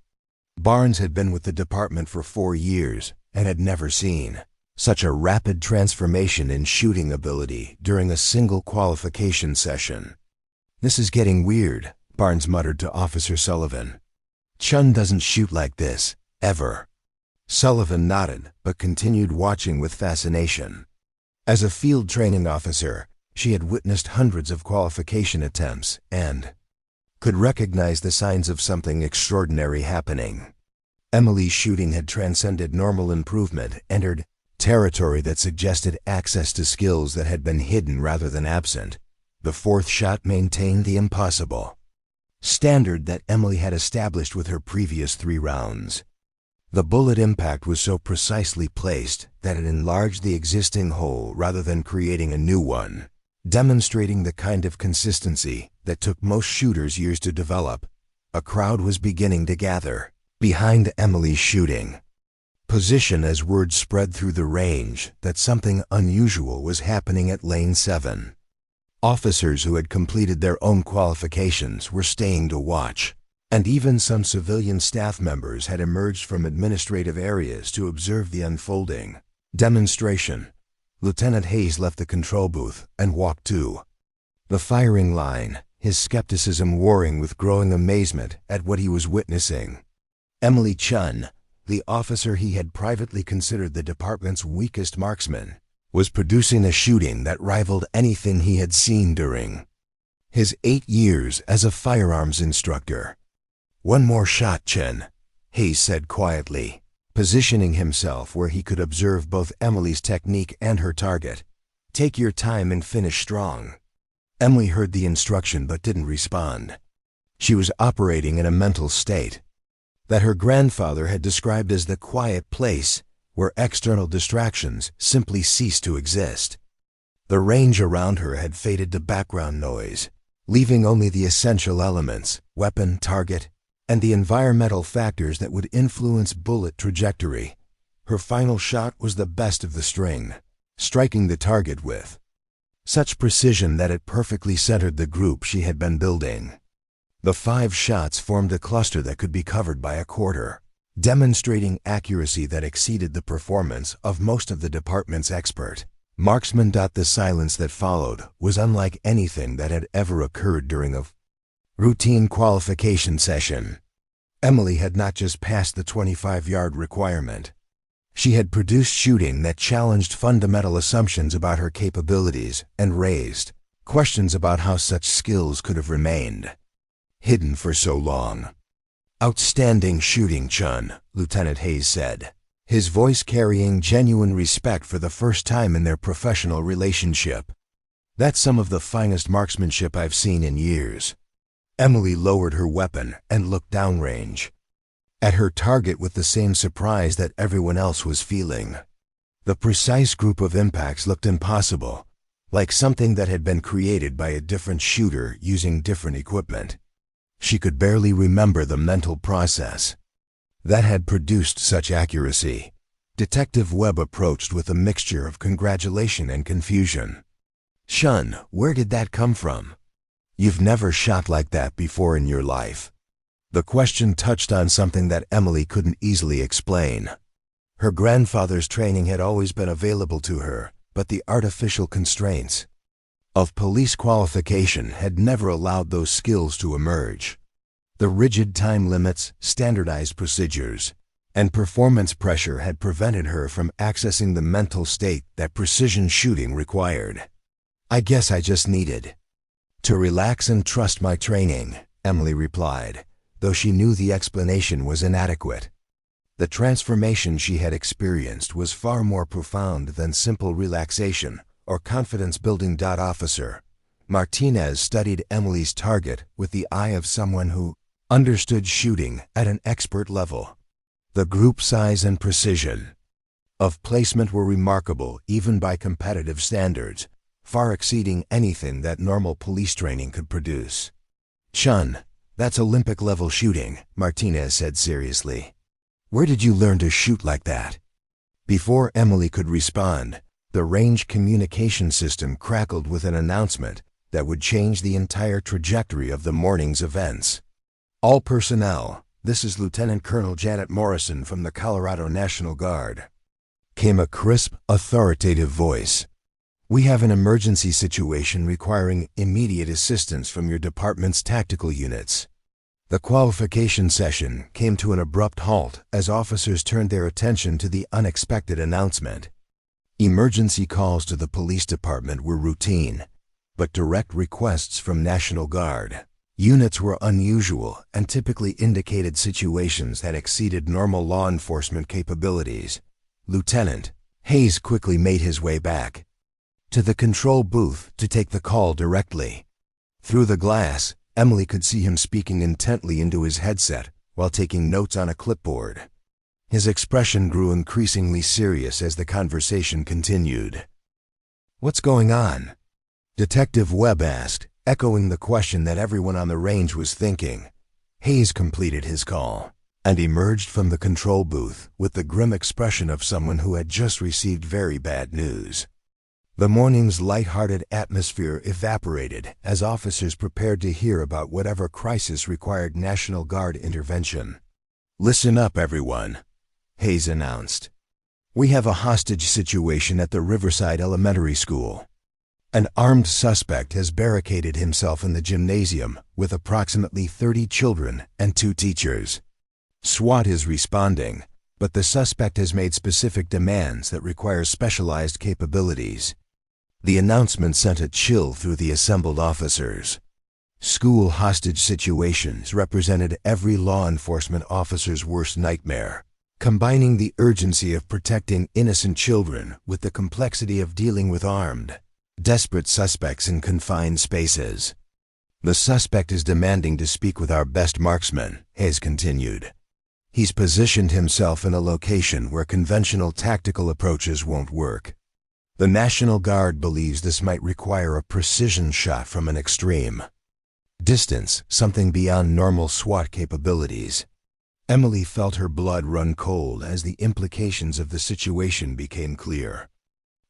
Barnes had been with the department for 4 years and had never seen such a rapid transformation in shooting ability during a single qualification session. "This is getting weird," Barnes muttered to Officer Sullivan. "Chun doesn't shoot like this, ever." Sullivan nodded, but continued watching with fascination. As a field training officer, she had witnessed hundreds of qualification attempts and could recognize the signs of something extraordinary happening. Emily's shooting had transcended normal improvement, entered territory that suggested access to skills that had been hidden rather than absent. The fourth shot maintained the impossible standard that Emily had established with her previous 3 rounds. The bullet impact was so precisely placed that it enlarged the existing hole rather than creating a new one, demonstrating the kind of consistency that took most shooters years to develop. A crowd was beginning to gather behind Emily's shooting position as word spread through the range that something unusual was happening at Lane 7. Officers who had completed their own qualifications were staying to watch, and even some civilian staff members had emerged from administrative areas to observe the unfolding demonstration. Lieutenant Hayes left the control booth and walked to the firing line, his skepticism warring with growing amazement at what he was witnessing. Emily Chun, the officer he had privately considered the department's weakest marksman, was producing a shooting that rivaled anything he had seen during his 8 years as a firearms instructor. "One more shot, Chen," Hayes said quietly, positioning himself where he could observe both Emily's technique and her target. "Take your time and finish strong." Emily heard the instruction but didn't respond. She was operating in a mental state that her grandfather had described as the quiet place where external distractions simply ceased to exist. The range around her had faded to background noise, leaving only the essential elements, weapon, target, and the environmental factors that would influence bullet trajectory. Her final shot was the best of the string, striking the target with such precision that it perfectly centered the group she had been building. The 5 shots formed a cluster that could be covered by a quarter, demonstrating accuracy that exceeded the performance of most of the department's expert marksmen. The silence that followed was unlike anything that had ever occurred during a routine qualification session. Emily had not just passed the 25-yard requirement. She had produced shooting that challenged fundamental assumptions about her capabilities and raised questions about how such skills could have remained hidden for so long. "Outstanding shooting, Chun," Lieutenant Hayes said, his voice carrying genuine respect for the first time in their professional relationship. That's some of the finest marksmanship I've seen in years. Emily lowered her weapon and looked downrange at her target with the same surprise that everyone else was feeling. The precise group of impacts looked impossible, like something that had been created by a different shooter using different equipment. She could barely remember the mental process that had produced such accuracy. Detective Webb approached with a mixture of congratulation and confusion. "Shun, where did that come from? You've never shot like that before in your life." The question touched on something that Emily couldn't easily explain. Her grandfather's training had always been available to her, but the artificial constraints of police qualification had never allowed those skills to emerge. The rigid time limits, standardized procedures, and performance pressure had prevented her from accessing the mental state that precision shooting required. "I guess I just needed to relax and trust my training," Emily replied, though she knew the explanation was inadequate. The transformation she had experienced was far more profound than simple relaxation or confidence-building. Officer Martinez studied Emily's target with the eye of someone who understood shooting at an expert level. The group size and precision of placement were remarkable even by competitive standards, far exceeding anything that normal police training could produce. "Shun, that's Olympic-level shooting," Martinez said seriously. "Where did you learn to shoot like that?" Before Emily could respond, the range communication system crackled with an announcement that would change the entire trajectory of the morning's events. "All personnel, this is Lieutenant Colonel Janet Morrison from the Colorado National Guard," came a crisp, authoritative voice. "We have an emergency situation requiring immediate assistance from your department's tactical units." The qualification session came to an abrupt halt as officers turned their attention to the unexpected announcement. Emergency calls to the police department were routine, but direct requests from National Guard units were unusual and typically indicated situations that exceeded normal law enforcement capabilities. Lieutenant Hayes quickly made his way back to the control booth to take the call directly. Through the glass, Emily could see him speaking intently into his headset while taking notes on a clipboard. His expression grew increasingly serious as the conversation continued. "What's going on?" Detective Webb asked, echoing the question that everyone on the range was thinking. Hayes completed his call and emerged from the control booth with the grim expression of someone who had just received very bad news. The morning's light-hearted atmosphere evaporated as officers prepared to hear about whatever crisis required National Guard intervention. "Listen up, everyone," Hayes announced. "We have a hostage situation at the Riverside Elementary School. An armed suspect has barricaded himself in the gymnasium with approximately 30 children and 2 teachers. SWAT is responding, but the suspect has made specific demands that require specialized capabilities." The announcement sent a chill through the assembled officers. School hostage situations represented every law enforcement officer's worst nightmare, combining the urgency of protecting innocent children with the complexity of dealing with armed, desperate suspects in confined spaces. "The suspect is demanding to speak with our best marksman," Hayes continued. "He's positioned himself in a location where conventional tactical approaches won't work. The National Guard believes this might require a precision shot from an extreme distance, something beyond normal SWAT capabilities." Emily felt her blood run cold as the implications of the situation became clear.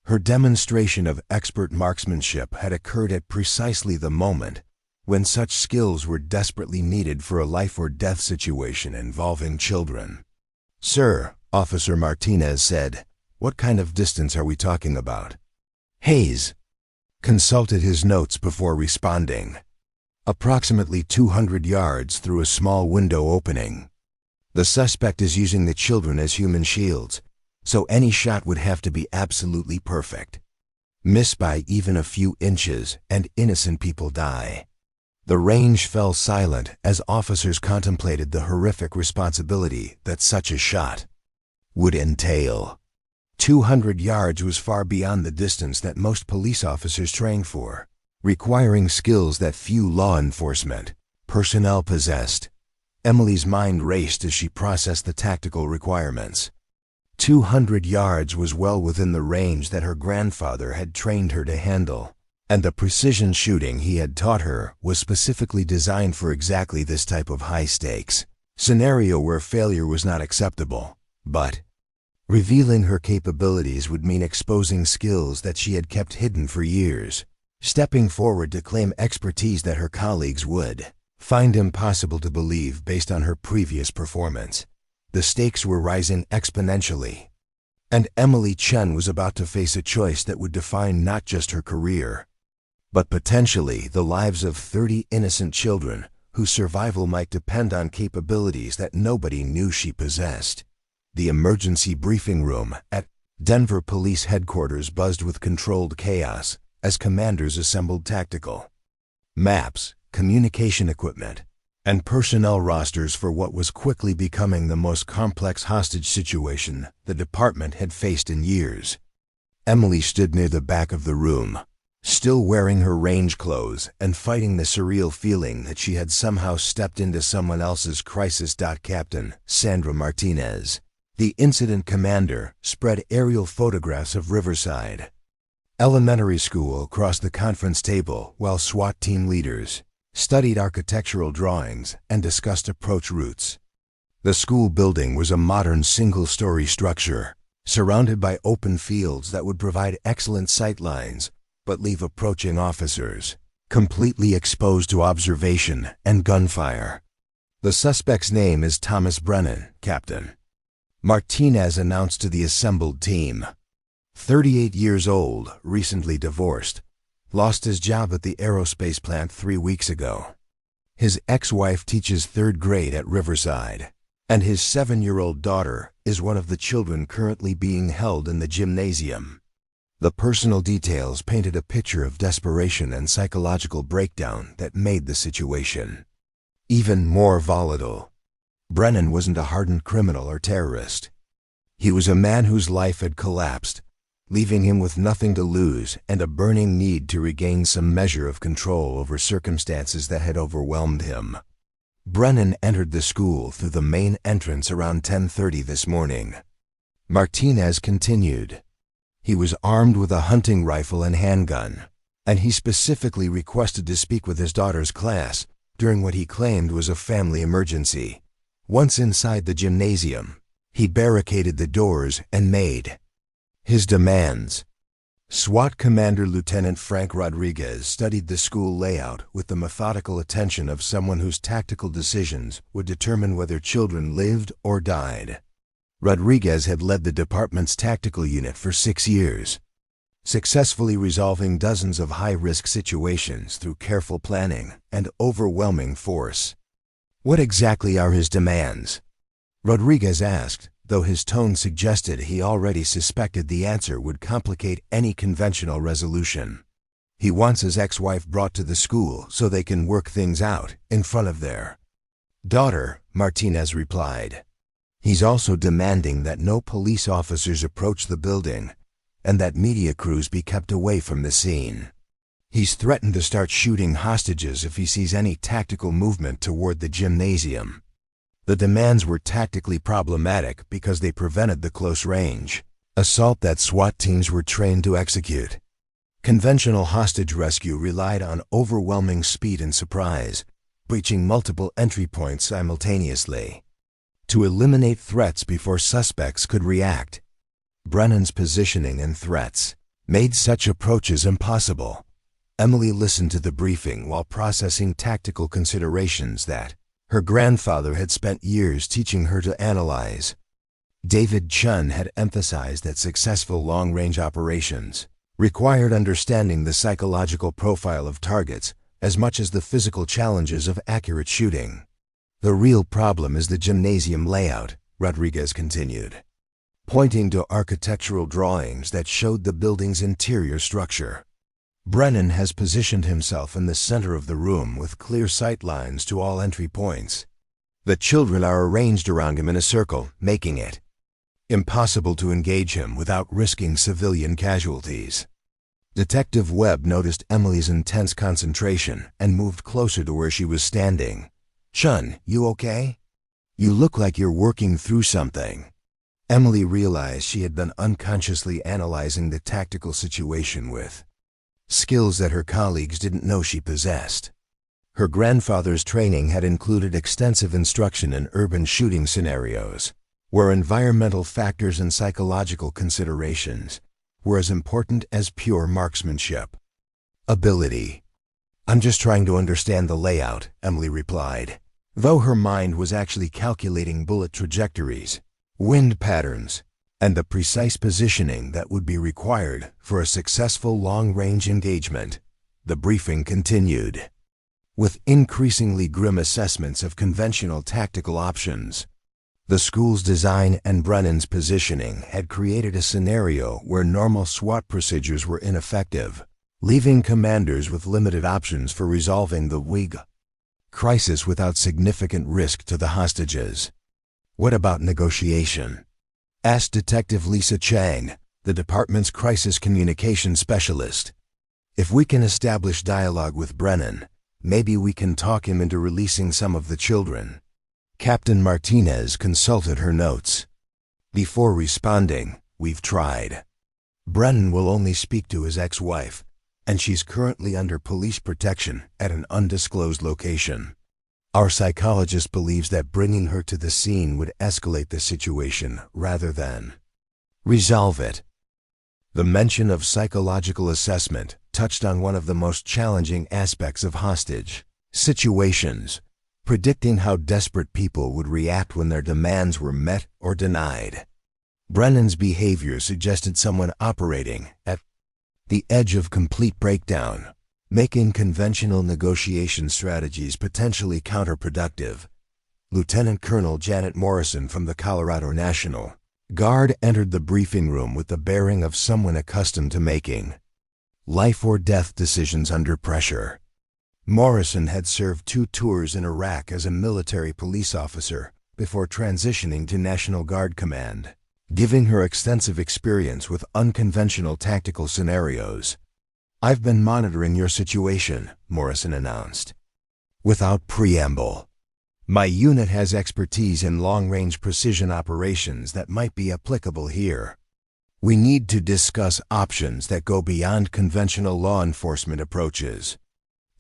Her demonstration of expert marksmanship had occurred at precisely the moment when such skills were desperately needed for a life-or-death situation involving children. "Sir," Officer Martinez said, "what kind of distance are we talking about?" Hayes consulted his notes before responding. "Approximately 200 yards through a small window opening. The suspect is using the children as human shields, so any shot would have to be absolutely perfect. Miss by even a few inches and innocent people die." The range fell silent as officers contemplated the horrific responsibility that such a shot would entail. 200 yards was far beyond the distance that most police officers train for, requiring skills that few law enforcement personnel possessed. Emily's mind raced as she processed the tactical requirements. 200 yards was well within the range that her grandfather had trained her to handle, and the precision shooting he had taught her was specifically designed for exactly this type of high-stakes scenario where failure was not acceptable. But revealing her capabilities would mean exposing skills that she had kept hidden for years, stepping forward to claim expertise that her colleagues would find impossible to believe based on her previous performance. The stakes were rising exponentially, and Emily Chen was about to face a choice that would define not just her career, but potentially the lives of 30 innocent children whose survival might depend on capabilities that nobody knew she possessed. The emergency briefing room at Denver Police Headquarters buzzed with controlled chaos as commanders assembled tactical maps, communication equipment, and personnel rosters for what was quickly becoming the most complex hostage situation the department had faced in years. Emily stood near the back of the room, still wearing her range clothes and fighting the surreal feeling that she had somehow stepped into someone else's crisis. Captain Sandra Martinez, the incident commander, spread aerial photographs of Riverside Elementary School across the conference table while SWAT team leaders studied architectural drawings and discussed approach routes. The school building was a modern single-story structure, surrounded by open fields that would provide excellent sight lines but leave approaching officers completely exposed to observation and gunfire. "The suspect's name is Thomas Brennan, Captain," Martinez announced to the assembled team. 38 years old, recently divorced, lost his job at the aerospace plant 3 weeks ago. His ex-wife teaches 3rd grade at Riverside, and his 7-year-old daughter is one of the children currently being held in the gymnasium. The personal details painted a picture of desperation and psychological breakdown that made the situation even more volatile. Brennan wasn't a hardened criminal or terrorist. He was a man whose life had collapsed, leaving him with nothing to lose and a burning need to regain some measure of control over circumstances that had overwhelmed him. Brennan entered the school through the main entrance around 10:30 this morning. Martinez continued. He was armed with a hunting rifle and handgun, and he specifically requested to speak with his daughter's class during what he claimed was a family emergency. Once inside the gymnasium, he barricaded the doors and made his demands. SWAT Commander Lieutenant Frank Rodriguez studied the school layout with the methodical attention of someone whose tactical decisions would determine whether children lived or died. Rodriguez had led the department's tactical unit for 6 years, successfully resolving dozens of high-risk situations through careful planning and overwhelming force. "What exactly are his demands?" Rodriguez asked, though his tone suggested he already suspected the answer would complicate any conventional resolution. "He wants his ex-wife brought to the school so they can work things out in front of their daughter," Martinez replied. "He's also demanding that no police officers approach the building and that media crews be kept away from the scene. He's threatened to start shooting hostages if he sees any tactical movement toward the gymnasium." The demands were tactically problematic because they prevented the close-range assault that SWAT teams were trained to execute. Conventional hostage rescue relied on overwhelming speed and surprise, breaching multiple entry points simultaneously to eliminate threats before suspects could react. Brennan's positioning and threats made such approaches impossible. Emily listened to the briefing while processing tactical considerations that her grandfather had spent years teaching her to analyze. David Chun had emphasized that successful long-range operations required understanding the psychological profile of targets as much as the physical challenges of accurate shooting. "The real problem is the gymnasium layout," Rodriguez continued, pointing to architectural drawings that showed the building's interior structure. "Brennan has positioned himself in the center of the room with clear sight lines to all entry points. The children are arranged around him in a circle, making it Impossible to engage him without risking civilian casualties. Detective Webb noticed Emily's intense concentration and moved closer to where she was standing. "Chun, you okay? You look like you're working through something." Emily realized she had been unconsciously analyzing the tactical situation with skills that her colleagues didn't know she possessed. Her grandfather's training had included extensive instruction in urban shooting scenarios, where environmental factors and psychological considerations were as important as pure marksmanship. Ability. "I'm just trying to understand the layout," Emily replied, though her mind was actually calculating bullet trajectories, wind patterns, and the precise positioning that would be required for a successful long-range engagement. The briefing continued, with increasingly grim assessments of conventional tactical options. The school's design and Brennan's positioning had created a scenario where normal SWAT procedures were ineffective, leaving commanders with limited options for resolving the WIG crisis without significant risk to the hostages. "What about negotiation?" asked Detective Lisa Chang, the department's crisis communication specialist. "If we can establish dialogue with Brennan, maybe we can talk him into releasing some of the children." Captain Martinez consulted her notes. Before responding, "We've tried. Brennan will only speak to his ex-wife, and she's currently under police protection at an undisclosed location. Our psychologist believes that bringing her to the scene would escalate the situation rather than resolve it." The mention of psychological assessment touched on one of the most challenging aspects of hostage situations, predicting how desperate people would react when their demands were met or denied. Brennan's behavior suggested someone operating at the edge of complete breakdown, making conventional negotiation strategies potentially counterproductive. Lieutenant Colonel Janet Morrison from the Colorado National Guard entered the briefing room with the bearing of someone accustomed to making life or death decisions under pressure. Morrison had served 2 tours in Iraq as a military police officer before transitioning to National Guard Command, giving her extensive experience with unconventional tactical scenarios. "I've been monitoring your situation," Morrison announced. Without preamble, "My unit has expertise in long-range precision operations that might be applicable here. We need to discuss options that go beyond conventional law enforcement approaches."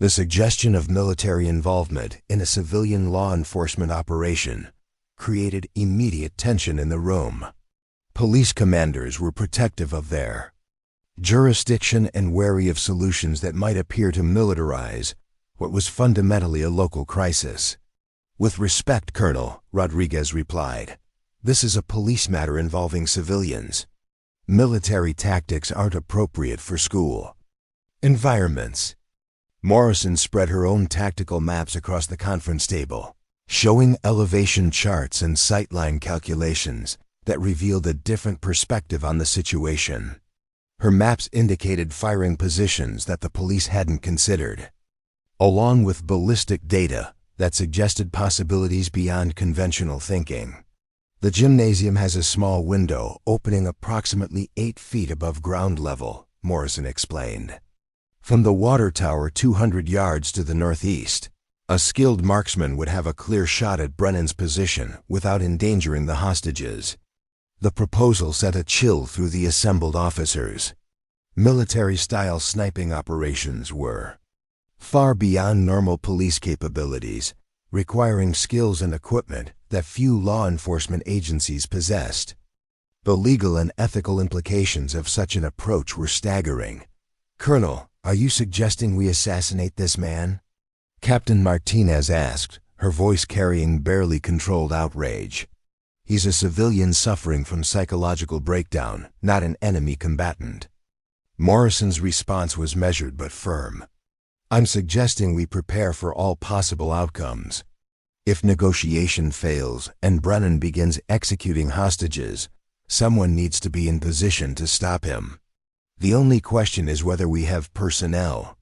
The suggestion of military involvement in a civilian law enforcement operation created immediate tension in the room. Police commanders were protective of their jurisdiction and wary of solutions that might appear to militarize what was fundamentally a local crisis. "With respect, Colonel," Rodriguez replied, "this is a police matter involving civilians. Military tactics aren't appropriate for school environments." Morrison spread her own tactical maps across the conference table, showing elevation charts and sightline calculations that revealed a different perspective on the situation. Her maps indicated firing positions that the police hadn't considered, along with ballistic data that suggested possibilities beyond conventional thinking. "The gymnasium has a small window opening approximately 8 feet above ground level," Morrison explained. "From the water tower 200 yards to the northeast, a skilled marksman would have a clear shot at Brennan's position without endangering the hostages." The proposal sent a chill through the assembled officers. Military-style sniping operations were far beyond normal police capabilities, requiring skills and equipment that few law enforcement agencies possessed. The legal and ethical implications of such an approach were staggering. "Colonel, are you suggesting we assassinate this man?" Captain Martinez asked, her voice carrying barely controlled outrage. "He's a civilian suffering from psychological breakdown, not an enemy combatant." Morrison's response was measured but firm. "I'm suggesting we prepare for all possible outcomes. If negotiation fails and Brennan begins executing hostages, someone needs to be in position to stop him. The only question is whether we have personnel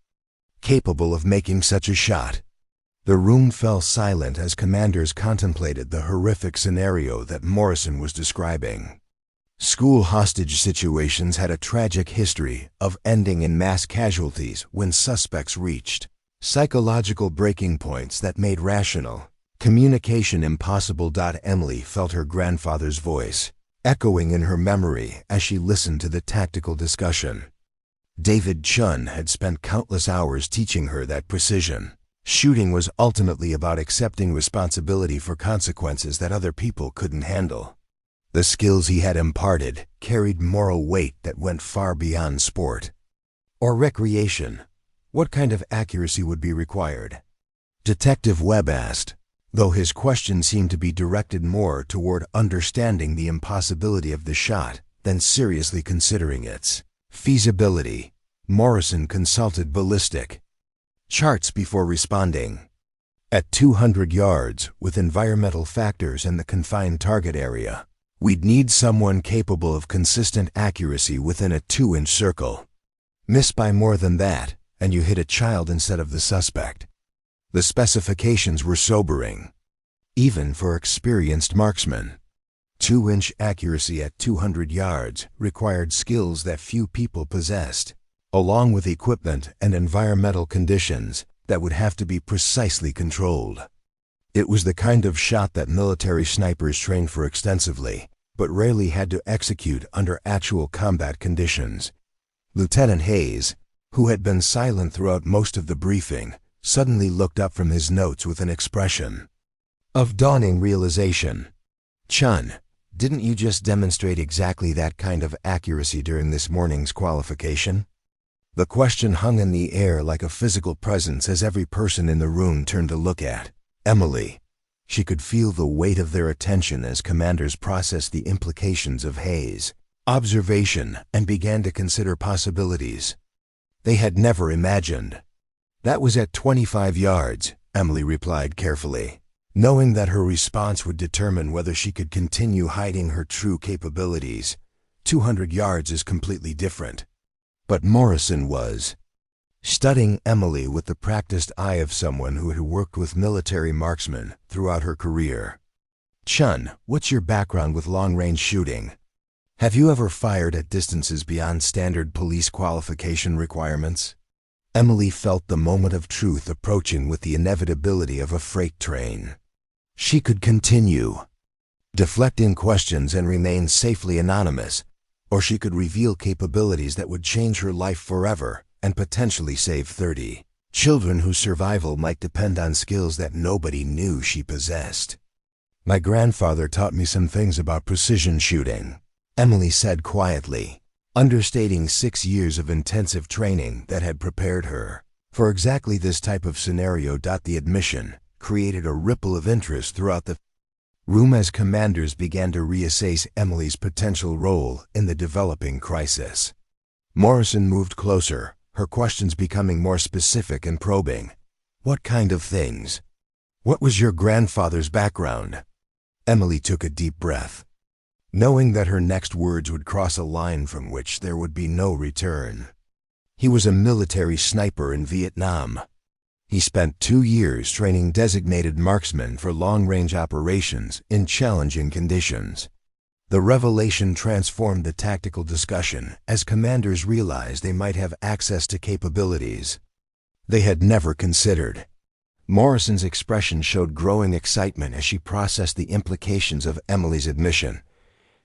capable of making such a shot." The room fell silent as commanders contemplated the horrific scenario that Morrison was describing. School hostage situations had a tragic history of ending in mass casualties when suspects reached psychological breaking points that made rational communication impossible. Emily felt her grandfather's voice echoing in her memory as she listened to the tactical discussion. David Chun had spent countless hours teaching her that precision shooting was ultimately about accepting responsibility for consequences that other people couldn't handle. The skills he had imparted carried moral weight that went far beyond sport or recreation. What kind of accuracy would be required? Detective Webb asked, though his question seemed to be directed more toward understanding the impossibility of the shot than seriously considering its feasibility. Morrison consulted ballistic charts before responding. At 200 yards, with environmental factors and the confined target area, we'd need someone capable of consistent accuracy within a 2-inch circle. Miss by more than that, and you hit a child instead of the suspect. The specifications were sobering, even for experienced marksmen. 2-inch accuracy at 200 yards required skills that few people possessed, along with equipment and environmental conditions that would have to be precisely controlled. It was the kind of shot that military snipers trained for extensively, but rarely had to execute under actual combat conditions. Lieutenant Hayes, who had been silent throughout most of the briefing, suddenly looked up from his notes with an expression of dawning realization. Chun, didn't you just demonstrate exactly that kind of accuracy during this morning's qualification? The question hung in the air like a physical presence as every person in the room turned to look at Emily. She could feel the weight of their attention as commanders processed the implications of Hayes' observation and began to consider possibilities they had never imagined. That was at 25 yards, Emily replied carefully, knowing that her response would determine whether she could continue hiding her true capabilities. 200 yards is completely different. But Morrison was studying Emily with the practiced eye of someone who had worked with military marksmen throughout her career. Chun, what's your background with long-range shooting? Have you ever fired at distances beyond standard police qualification requirements? Emily felt the moment of truth approaching with the inevitability of a freight train. She could continue deflecting questions and remain safely anonymous, or she could reveal capabilities that would change her life forever and potentially save 30 children whose survival might depend on skills that nobody knew she possessed. My grandfather taught me some things about precision shooting, Emily said quietly, understating 6 years of intensive training that had prepared her for exactly this type of scenario. The admission created a ripple of interest throughout the room as commanders began to reassess Emily's potential role in the developing crisis. Morrison moved closer, her questions becoming more specific and probing. What kind of things? What was your grandfather's background? Emily took a deep breath, knowing that her next words would cross a line from which there would be no return. He was a military sniper in Vietnam. He spent 2 years training designated marksmen for long-range operations in challenging conditions. The revelation transformed the tactical discussion as commanders realized they might have access to capabilities they had never considered. Morrison's expression showed growing excitement as she processed the implications of Emily's admission.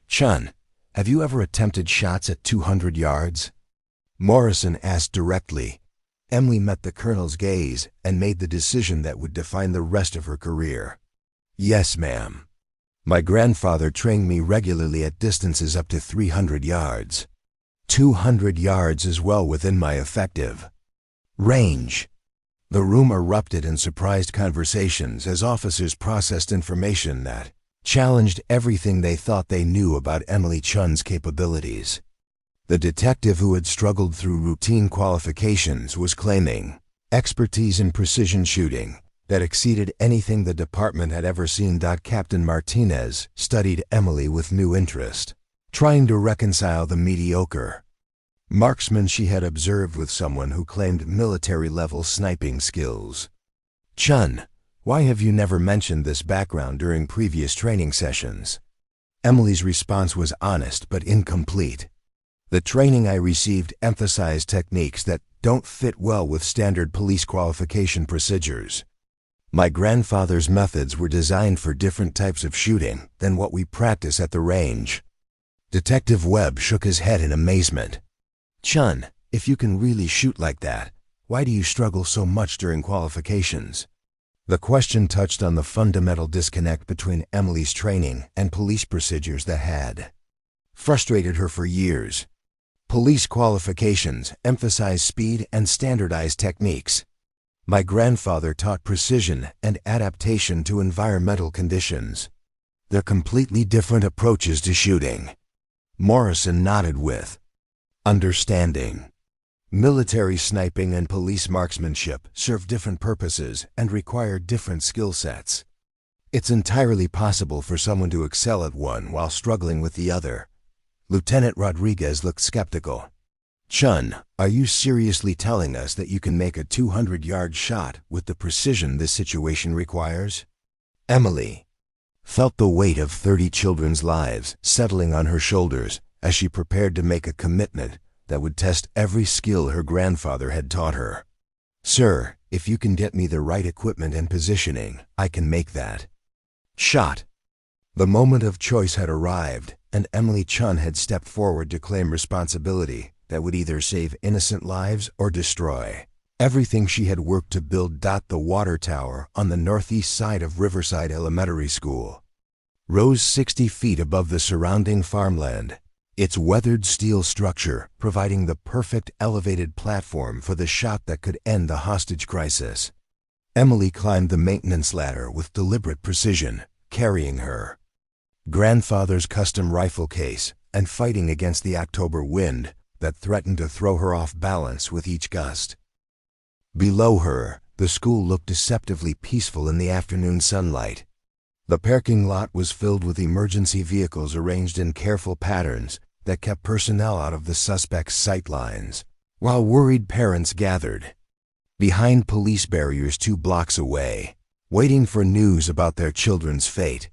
Chun, have you ever attempted shots at 200 yards? Morrison asked directly. Emily met the colonel's gaze and made the decision that would define the rest of her career. Yes, ma'am. My grandfather trained me regularly at distances up to 300 yards. 200 yards is well within my effective range. The room erupted in surprised conversations as officers processed information that challenged everything they thought they knew about Emily Chun's capabilities. The detective who had struggled through routine qualifications was claiming expertise in precision shooting that exceeded anything the department had ever seen. Captain Martinez studied Emily with new interest, trying to reconcile the mediocre marksman she had observed with someone who claimed military-level sniping skills. Chun, why have you never mentioned this background during previous training sessions? Emily's response was honest but incomplete. The training I received emphasized techniques that don't fit well with standard police qualification procedures. My grandfather's methods were designed for different types of shooting than what we practice at the range. Detective Webb shook his head in amazement. Chun, if you can really shoot like that, why do you struggle so much during qualifications? The question touched on the fundamental disconnect between Emily's training and police procedures that had frustrated her for years. Police qualifications emphasize speed and standardized techniques. My grandfather taught precision and adaptation to environmental conditions. They're completely different approaches to shooting. Morrison nodded with understanding. Military sniping and police marksmanship serve different purposes and require different skill sets. It's entirely possible for someone to excel at one while struggling with the other. Lieutenant Rodriguez looked skeptical. Chun, are you seriously telling us that you can make a 200-yard shot with the precision this situation requires? Emily felt the weight of 30 children's lives settling on her shoulders as she prepared to make a commitment that would test every skill her grandfather had taught her. Sir, if you can get me the right equipment and positioning, I can make that shot. The moment of choice had arrived, and Emily Chun had stepped forward to claim responsibility that would either save innocent lives or destroy everything she had worked to build. The water tower on the northeast side of Riverside Elementary School rose 60 feet above the surrounding farmland, its weathered steel structure providing the perfect elevated platform for the shot that could end the hostage crisis. Emily climbed the maintenance ladder with deliberate precision, carrying her grandfather's custom rifle case and fighting against the October wind that threatened to throw her off balance with each gust. Below her, the school looked deceptively peaceful in the afternoon sunlight. The parking lot was filled with emergency vehicles arranged in careful patterns that kept personnel out of the suspect's sight lines, while worried parents gathered behind police barriers 2 blocks away, waiting for news about their children's fate.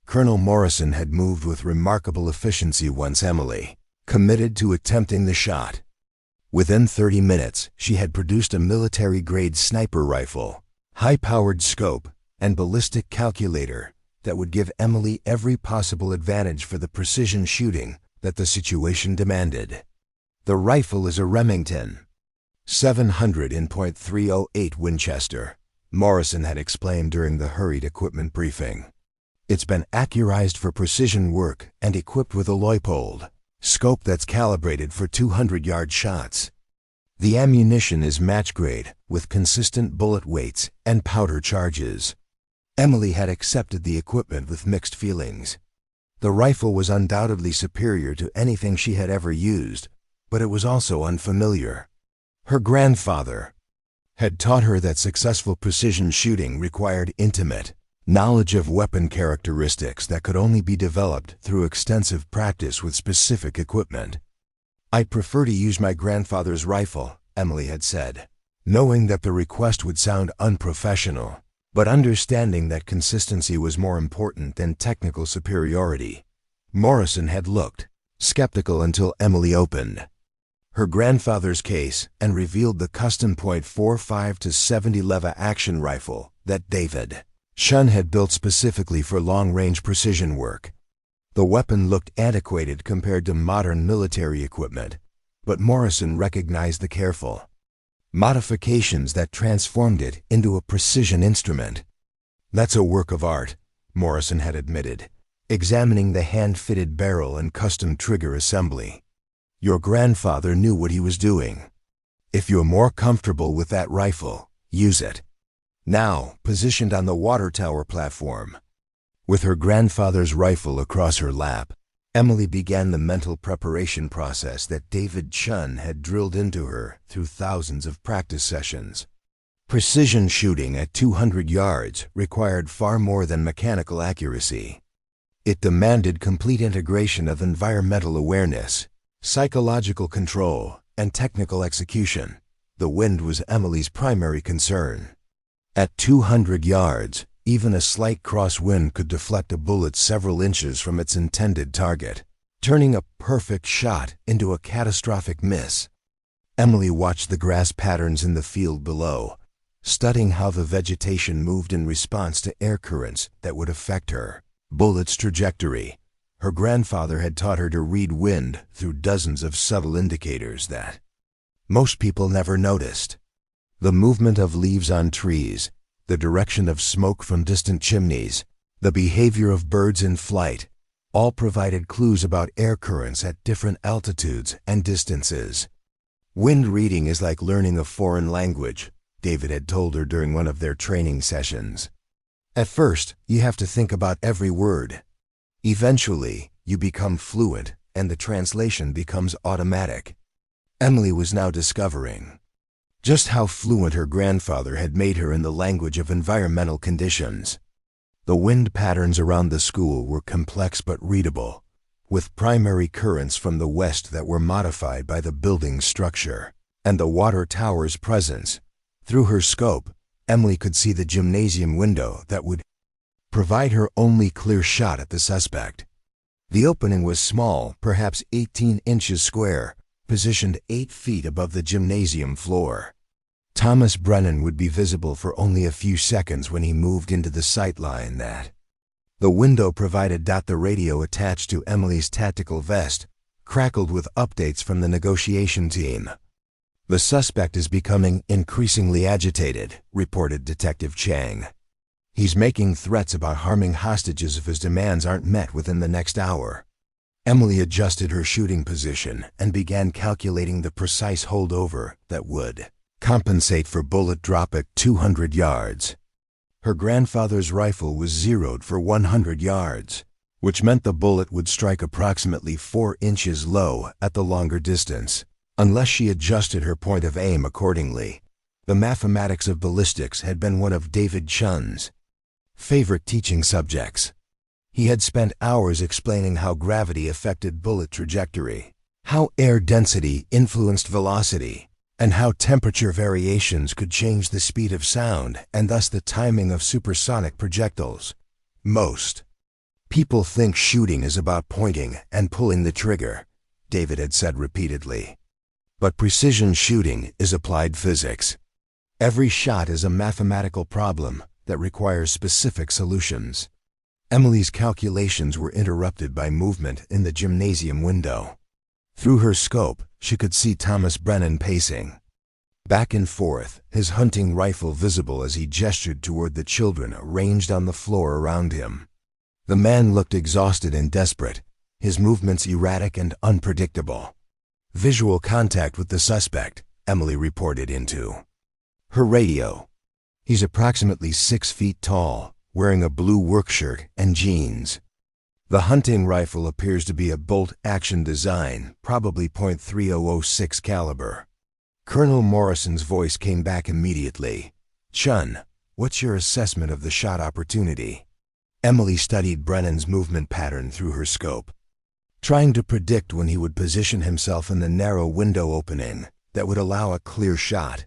Colonel Morrison had moved with remarkable efficiency once Emily committed to attempting the shot. Within 30 minutes, she had produced a military-grade sniper rifle, high-powered scope, and ballistic calculator that would give Emily every possible advantage for the precision shooting that the situation demanded. The rifle is a Remington 700 in .308 Winchester, Morrison had explained during the hurried equipment briefing. It's been accurized for precision work and equipped with a Leupold scope that's calibrated for 200-yard shots. The ammunition is match-grade with consistent bullet weights and powder charges. Emily had accepted the equipment with mixed feelings. The rifle was undoubtedly superior to anything she had ever used, but it was also unfamiliar. Her grandfather had taught her that successful precision shooting required intimate knowledge of weapon characteristics that could only be developed through extensive practice with specific equipment. I prefer to use my grandfather's rifle, Emily had said, knowing that the request would sound unprofessional, but understanding that consistency was more important than technical superiority. Morrison had looked skeptical until Emily opened her grandfather's case and revealed the custom .45 to 70 leva action rifle that David Chun had built specifically for long-range precision work. The weapon looked antiquated compared to modern military equipment, but Morrison recognized the careful modifications that transformed it into a precision instrument. That's a work of art, Morrison had admitted, examining the hand-fitted barrel and custom trigger assembly. Your grandfather knew what he was doing. If you're more comfortable with that rifle, use it. Now, positioned on the water tower platform, with her grandfather's rifle across her lap, Emily began the mental preparation process that David Chun had drilled into her through thousands of practice sessions. Precision shooting at 200 yards required far more than mechanical accuracy. It demanded complete integration of environmental awareness, psychological control, and technical execution. The wind was Emily's primary concern. At 200 yards, Even a slight crosswind could deflect a bullet several inches from its intended target, turning a perfect shot into a catastrophic miss. Emily watched the grass patterns in the field below, studying how the vegetation moved in response to air currents that would affect her bullet's trajectory. Her grandfather had taught her to read wind through dozens of subtle indicators that most people never noticed. The movement of leaves on trees, the direction of smoke from distant chimneys, the behavior of birds in flight, all provided clues about air currents at different altitudes and distances. Wind reading is like learning a foreign language, David had told her during one of their training sessions. At first, you have to think about every word. Eventually, you become fluent and the translation becomes automatic. Emily was now discovering just how fluent her grandfather had made her in the language of environmental conditions. The wind patterns around the school were complex but readable, with primary currents from the west that were modified by the building's structure and the water tower's presence. Through her scope, Emily could see the gymnasium window that would provide her only clear shot at the suspect. The opening was small, perhaps 18 inches square, positioned 8 feet above the gymnasium floor. Thomas Brennan would be visible for only a few seconds when he moved into the sight line that the window provided. The radio attached to Emily's tactical vest crackled with updates from the negotiation team. "The suspect is becoming increasingly agitated," reported Detective Chang. "He's making threats about harming hostages if his demands aren't met within the next hour." Emily adjusted her shooting position and began calculating the precise holdover that would compensate for bullet drop at 200 yards. Her grandfather's rifle was zeroed for 100 yards, which meant the bullet would strike approximately 4 inches low at the longer distance, unless she adjusted her point of aim accordingly. The mathematics of ballistics had been one of David Chun's favorite teaching subjects. He had spent hours explaining how gravity affected bullet trajectory, how air density influenced velocity, and how temperature variations could change the speed of sound and thus the timing of supersonic projectiles. "Most people think shooting is about pointing and pulling the trigger," David had said repeatedly. "But precision shooting is applied physics. Every shot is a mathematical problem that requires specific solutions." Emily's calculations were interrupted by movement in the gymnasium window. Through her scope, she could see Thomas Brennan pacing back and forth, his hunting rifle visible as he gestured toward the children arranged on the floor around him. The man looked exhausted and desperate, his movements erratic and unpredictable. "Visual contact with the suspect," Emily reported into her radio. "He's approximately 6 feet tall, wearing a blue work shirt and jeans. The hunting rifle appears to be a bolt-action design, probably .3006 caliber." Colonel Morrison's voice came back immediately. "Chun, what's your assessment of the shot opportunity?" Emily studied Brennan's movement pattern through her scope, trying to predict when he would position himself in the narrow window opening that would allow a clear shot.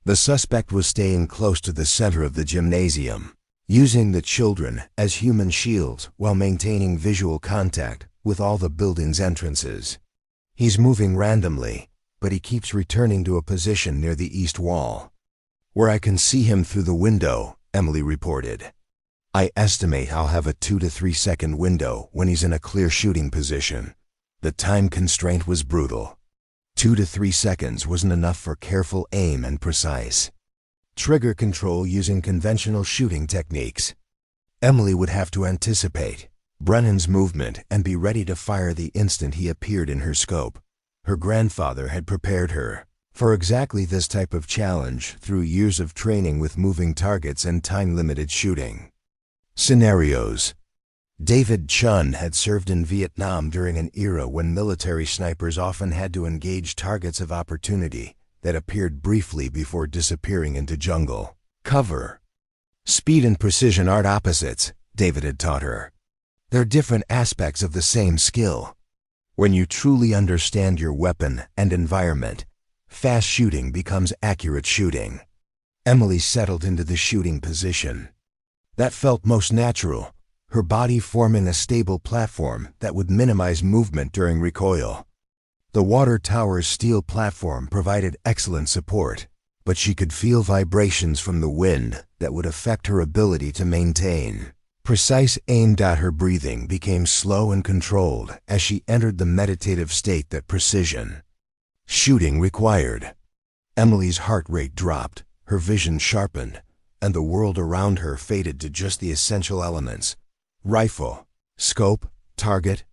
The suspect was staying close to the center of the gymnasium, using the children as human shields while maintaining visual contact with all the building's entrances. "He's moving randomly, but he keeps returning to a position near the east wall, where I can see him through the window," Emily reported. "I estimate I'll have a 2 to 3 second window when he's in a clear shooting position." The time constraint was brutal. 2 to 3 seconds wasn't enough for careful aim and precise trigger control using conventional shooting techniques. Emily would have to anticipate Brennan's movement and be ready to fire the instant he appeared in her scope. Her grandfather had prepared her for exactly this type of challenge through years of training with moving targets and time-limited shooting scenarios. David Chun had served in Vietnam during an era when military snipers often had to engage targets of opportunity that appeared briefly before disappearing into jungle cover. "Speed and precision aren't opposites," David had taught her. "They're different aspects of the same skill. When you truly understand your weapon and environment, fast shooting becomes accurate shooting." Emily settled into the shooting position. That felt most natural, her body forming a stable platform that would minimize movement during recoil. The water tower's steel platform provided excellent support, but she could feel vibrations from the wind that would affect her ability to maintain. Precise aim. Her breathing became slow and controlled as she entered the meditative state that precision shooting required. Emily's heart rate dropped, her vision sharpened, and the world around her faded to just the essential elements: rifle, scope, target,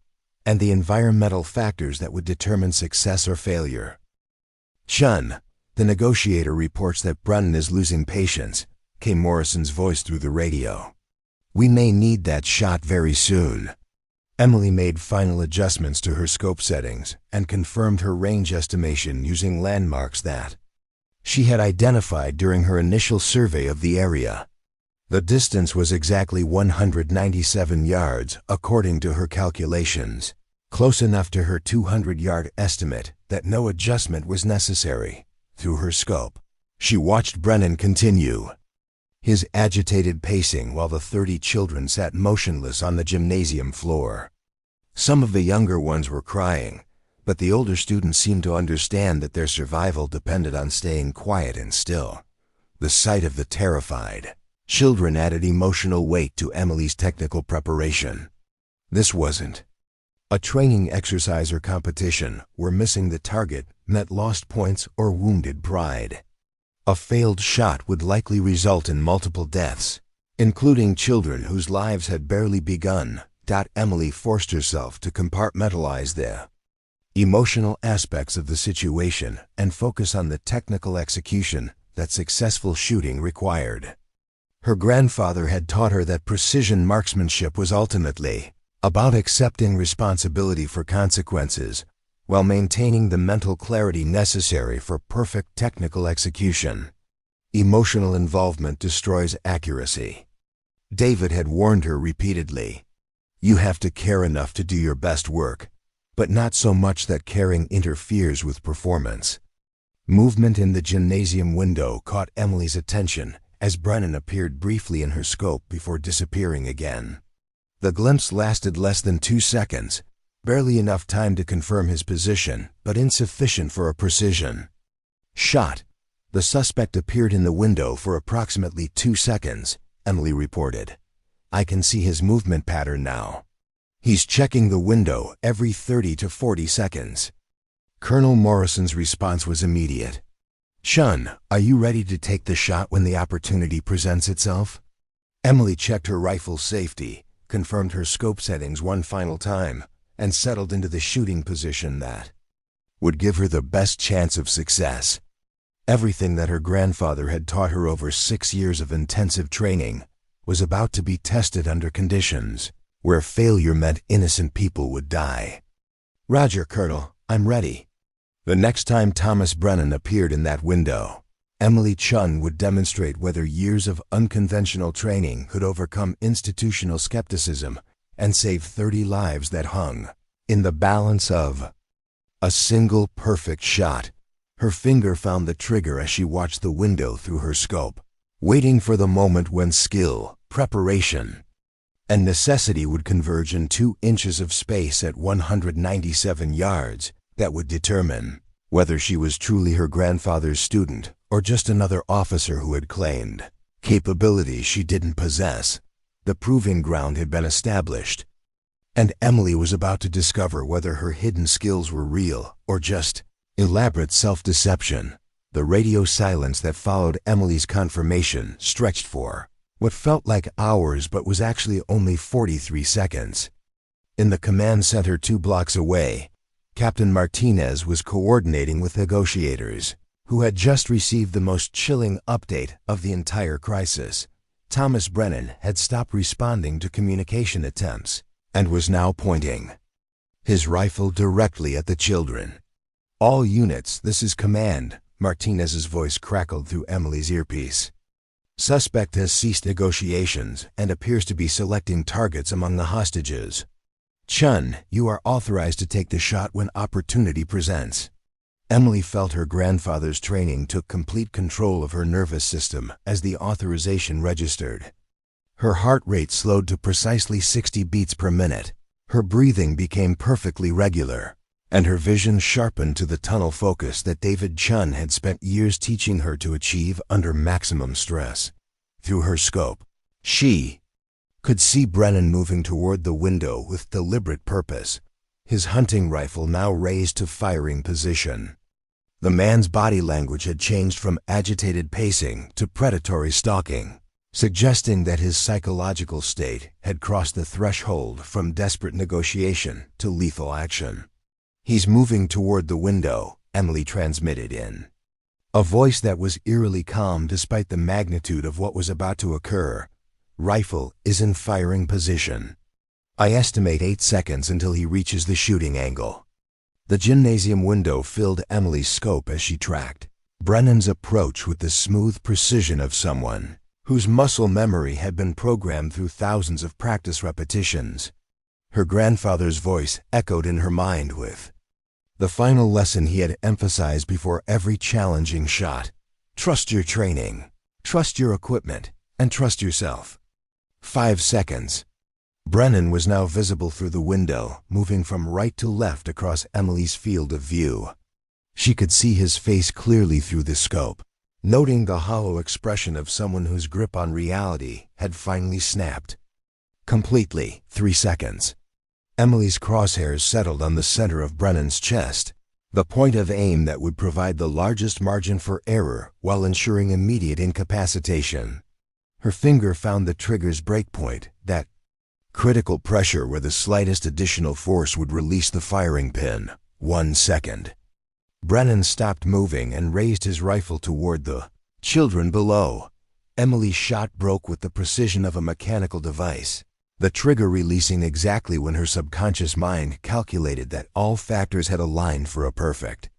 and the environmental factors that would determine success or failure. "Chun, the negotiator reports that Brennan is losing patience," came Morrison's voice through the radio. "We may need that shot very soon." Emily made final adjustments to her scope settings and confirmed her range estimation using landmarks that she had identified during her initial survey of the area. The distance was exactly 197 yards, according to her calculations, close enough to her 200-yard estimate that no adjustment was necessary. Through her scope, she watched Brennan continue, his agitated pacing while the 30 children sat motionless on the gymnasium floor. Some of the younger ones were crying, but the older students seemed to understand that their survival depended on staying quiet and still. The sight of the terrified children added emotional weight to Emily's technical preparation. This wasn't a training exercise or competition where missing the target meant lost points or wounded pride. A failed shot would likely result in multiple deaths, including children whose lives had barely begun. Emily forced herself to compartmentalize the emotional aspects of the situation and focus on the technical execution that successful shooting required. Her grandfather had taught her that precision marksmanship was ultimately about accepting responsibility for consequences while maintaining the mental clarity necessary for perfect technical execution. Emotional involvement destroys accuracy. David had warned her repeatedly. You have to care enough to do your best work, but not so much that caring interferes with performance. Movement in the gymnasium window caught Emily's attention as Brennan appeared briefly in her scope before disappearing again. The glimpse lasted less than 2 seconds, barely enough time to confirm his position, but insufficient for a precision shot. The suspect appeared in the window for approximately 2 seconds, Emily reported. I can see his movement pattern now. He's checking the window every 30 to 40 seconds. Colonel Morrison's response was immediate. Chun, are you ready to take the shot when the opportunity presents itself? Emily checked her rifle's safety, confirmed her scope settings one final time, and settled into the shooting position that would give her the best chance of success. Everything that her grandfather had taught her over 6 years of intensive training was about to be tested under conditions where failure meant innocent people would die. Roger, Colonel, I'm ready. The next time Thomas Brennan appeared in that window, Emily Chun would demonstrate whether years of unconventional training could overcome institutional skepticism and save 30 lives that hung in the balance of a single perfect shot. Her finger found the trigger as she watched the window through her scope, waiting for the moment when skill, preparation, and necessity would converge in 2 inches of space at 197 yards that would determine whether she was truly her grandfather's student or just another officer who had claimed capabilities she didn't possess. The proving ground had been established, and Emily was about to discover whether her hidden skills were real or just elaborate self-deception. The radio silence that followed Emily's confirmation stretched for what felt like hours but was actually only 43 seconds. In the command center 2 blocks away, Captain Martinez was coordinating with negotiators who had just received the most chilling update of the entire crisis. Thomas Brennan had stopped responding to communication attempts and was now pointing his rifle directly at the children. All units, this is command, Martinez's voice crackled through Emily's earpiece. Suspect has ceased negotiations and appears to be selecting targets among the hostages. Chun, you are authorized to take the shot when opportunity presents. Emily felt her grandfather's training took complete control of her nervous system as the authorization registered. Her heart rate slowed to precisely 60 beats per minute. Her breathing became perfectly regular, and her vision sharpened to the tunnel focus that David Chun had spent years teaching her to achieve under maximum stress. Through her scope, she could see Brennan moving toward the window with deliberate purpose, his hunting rifle now raised to firing position. The man's body language had changed from agitated pacing to predatory stalking, suggesting that his psychological state had crossed the threshold from desperate negotiation to lethal action. "He's moving toward the window," Emily transmitted in a voice that was eerily calm despite the magnitude of what was about to occur. "Rifle is in firing position. I estimate 8 seconds until he reaches the shooting angle." The gymnasium window filled Emily's scope as she tracked Brennan's approach with the smooth precision of someone whose muscle memory had been programmed through thousands of practice repetitions. Her grandfather's voice echoed in her mind with the final lesson he had emphasized before every challenging shot: trust your training, trust your equipment, and trust yourself. 5 seconds. Brennan was now visible through the window, moving from right to left across Emily's field of view. She could see his face clearly through the scope, noting the hollow expression of someone whose grip on reality had finally snapped. Completely. 3 seconds. Emily's crosshairs settled on the center of Brennan's chest, the point of aim that would provide the largest margin for error while ensuring immediate incapacitation. Her finger found the trigger's breakpoint, that critical pressure where the slightest additional force would release the firing pin. 1 second. Brennan stopped moving and raised his rifle toward the children below. Emily's shot broke with the precision of a mechanical device, the trigger releasing exactly when her subconscious mind calculated that all factors had aligned for a perfect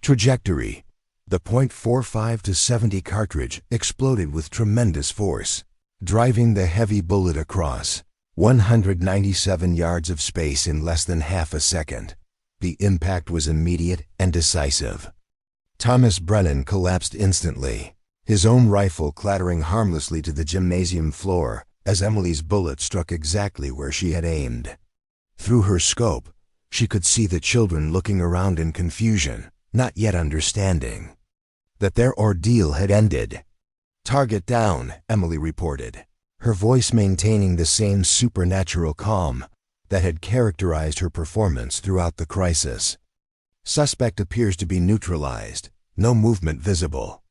trajectory. The .45 to 70 cartridge exploded with tremendous force, driving the heavy bullet across 197 yards of space in less than half a second. The impact was immediate and decisive. Thomas Brennan collapsed instantly, his own rifle clattering harmlessly to the gymnasium floor as Emily's bullet struck exactly where she had aimed. Through her scope, she could see the children looking around in confusion, not yet understanding that their ordeal had ended. "Target down," Emily reported, her voice maintaining the same supernatural calm that had characterized her performance throughout the crisis. "Suspect appears to be neutralized. No movement visible."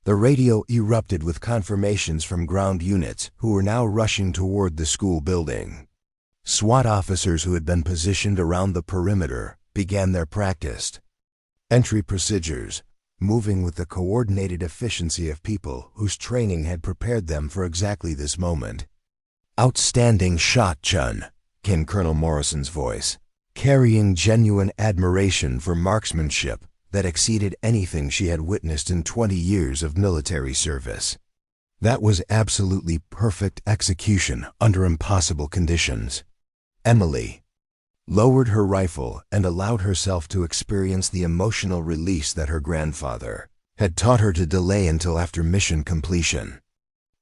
The radio erupted with confirmations from ground units who were now rushing toward the school building. SWAT officers who had been positioned around the perimeter began their practiced entry procedures, moving with the coordinated efficiency of people whose training had prepared them for exactly this moment. "Outstanding shot, Chun," came Colonel Morrison's voice, carrying genuine admiration for marksmanship that exceeded anything she had witnessed in 20 years of military service. "That was absolutely perfect execution under impossible conditions." Emily lowered her rifle and allowed herself to experience the emotional release that her grandfather had taught her to delay until after mission completion.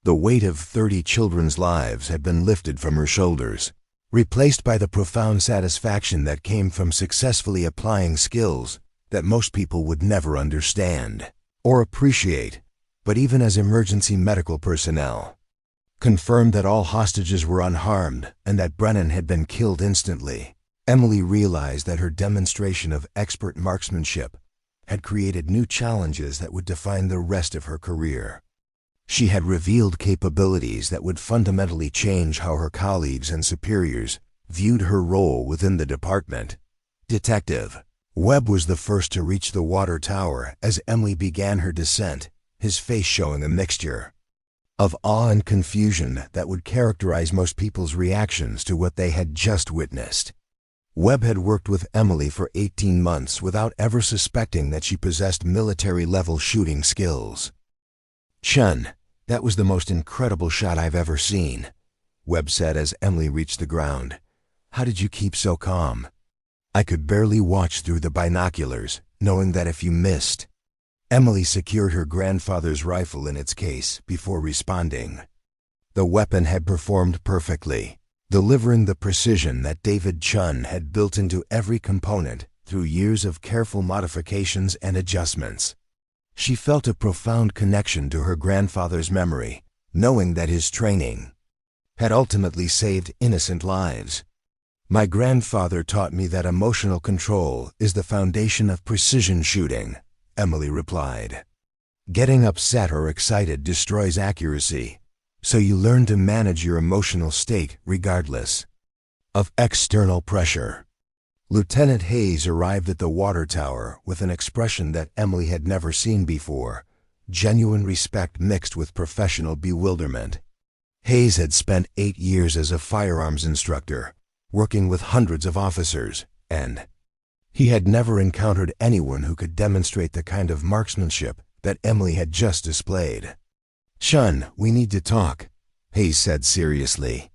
The weight of 30 children's lives had been lifted from her shoulders, replaced by the profound satisfaction that came from successfully applying skills that most people would never understand or appreciate, but even as emergency medical personnel confirmed that all hostages were unharmed and that Brennan had been killed instantly, Emily realized that her demonstration of expert marksmanship had created new challenges that would define the rest of her career. She had revealed capabilities that would fundamentally change how her colleagues and superiors viewed her role within the department. Detective Webb was the first to reach the water tower as Emily began her descent, his face showing a mixture of awe and confusion that would characterize most people's reactions to what they had just witnessed. Webb had worked with Emily for 18 months without ever suspecting that she possessed military-level shooting skills. "Chun, that was the most incredible shot I've ever seen," Webb said as Emily reached the ground. "How did you keep so calm?" "I could barely watch through the binoculars, knowing that if you missed." Emily secured her grandfather's rifle in its case before responding. The weapon had performed perfectly, delivering the precision that David Chun had built into every component through years of careful modifications and adjustments. She felt a profound connection to her grandfather's memory, knowing that his training had ultimately saved innocent lives. "My grandfather taught me that emotional control is the foundation of precision shooting," Emily replied. "Getting upset or excited destroys accuracy, so you learn to manage your emotional state regardless of external pressure." Lieutenant Hayes arrived at the water tower with an expression that Emily had never seen before, genuine respect mixed with professional bewilderment. Hayes had spent 8 years as a firearms instructor, working with hundreds of officers, and he had never encountered anyone who could demonstrate the kind of marksmanship that Emily had just displayed. "Chun, we need to talk," Hayes said seriously.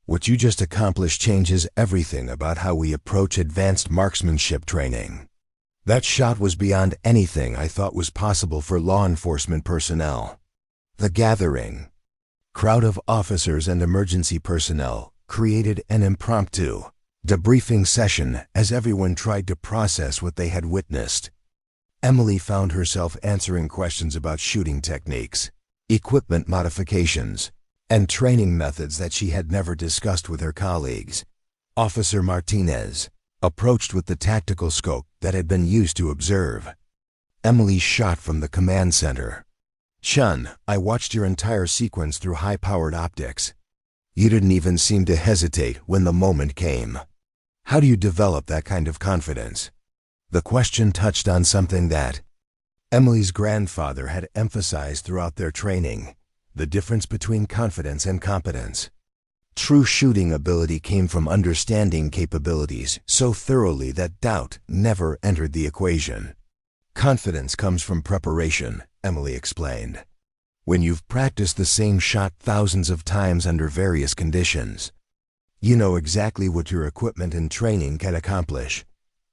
"What you just accomplished changes everything about how we approach advanced marksmanship training. That shot was beyond anything I thought was possible for law enforcement personnel." The gathering crowd of officers and emergency personnel created an impromptu debriefing session as everyone tried to process what they had witnessed. Emily found herself answering questions about shooting techniques, equipment modifications, and training methods that she had never discussed with her colleagues. Officer Martinez approached with the tactical scope that had been used to observe. Emily shot from the command center. "Chun, I watched your entire sequence through high-powered optics. You didn't even seem to hesitate when the moment came. How do you develop that kind of confidence?" The question touched on something that Emily's grandfather had emphasized throughout their training: the difference between confidence and competence. True shooting ability came from understanding capabilities so thoroughly that doubt never entered the equation. "Confidence comes from preparation," Emily explained. "When you've practiced the same shot thousands of times under various conditions, you know exactly what your equipment and training can accomplish.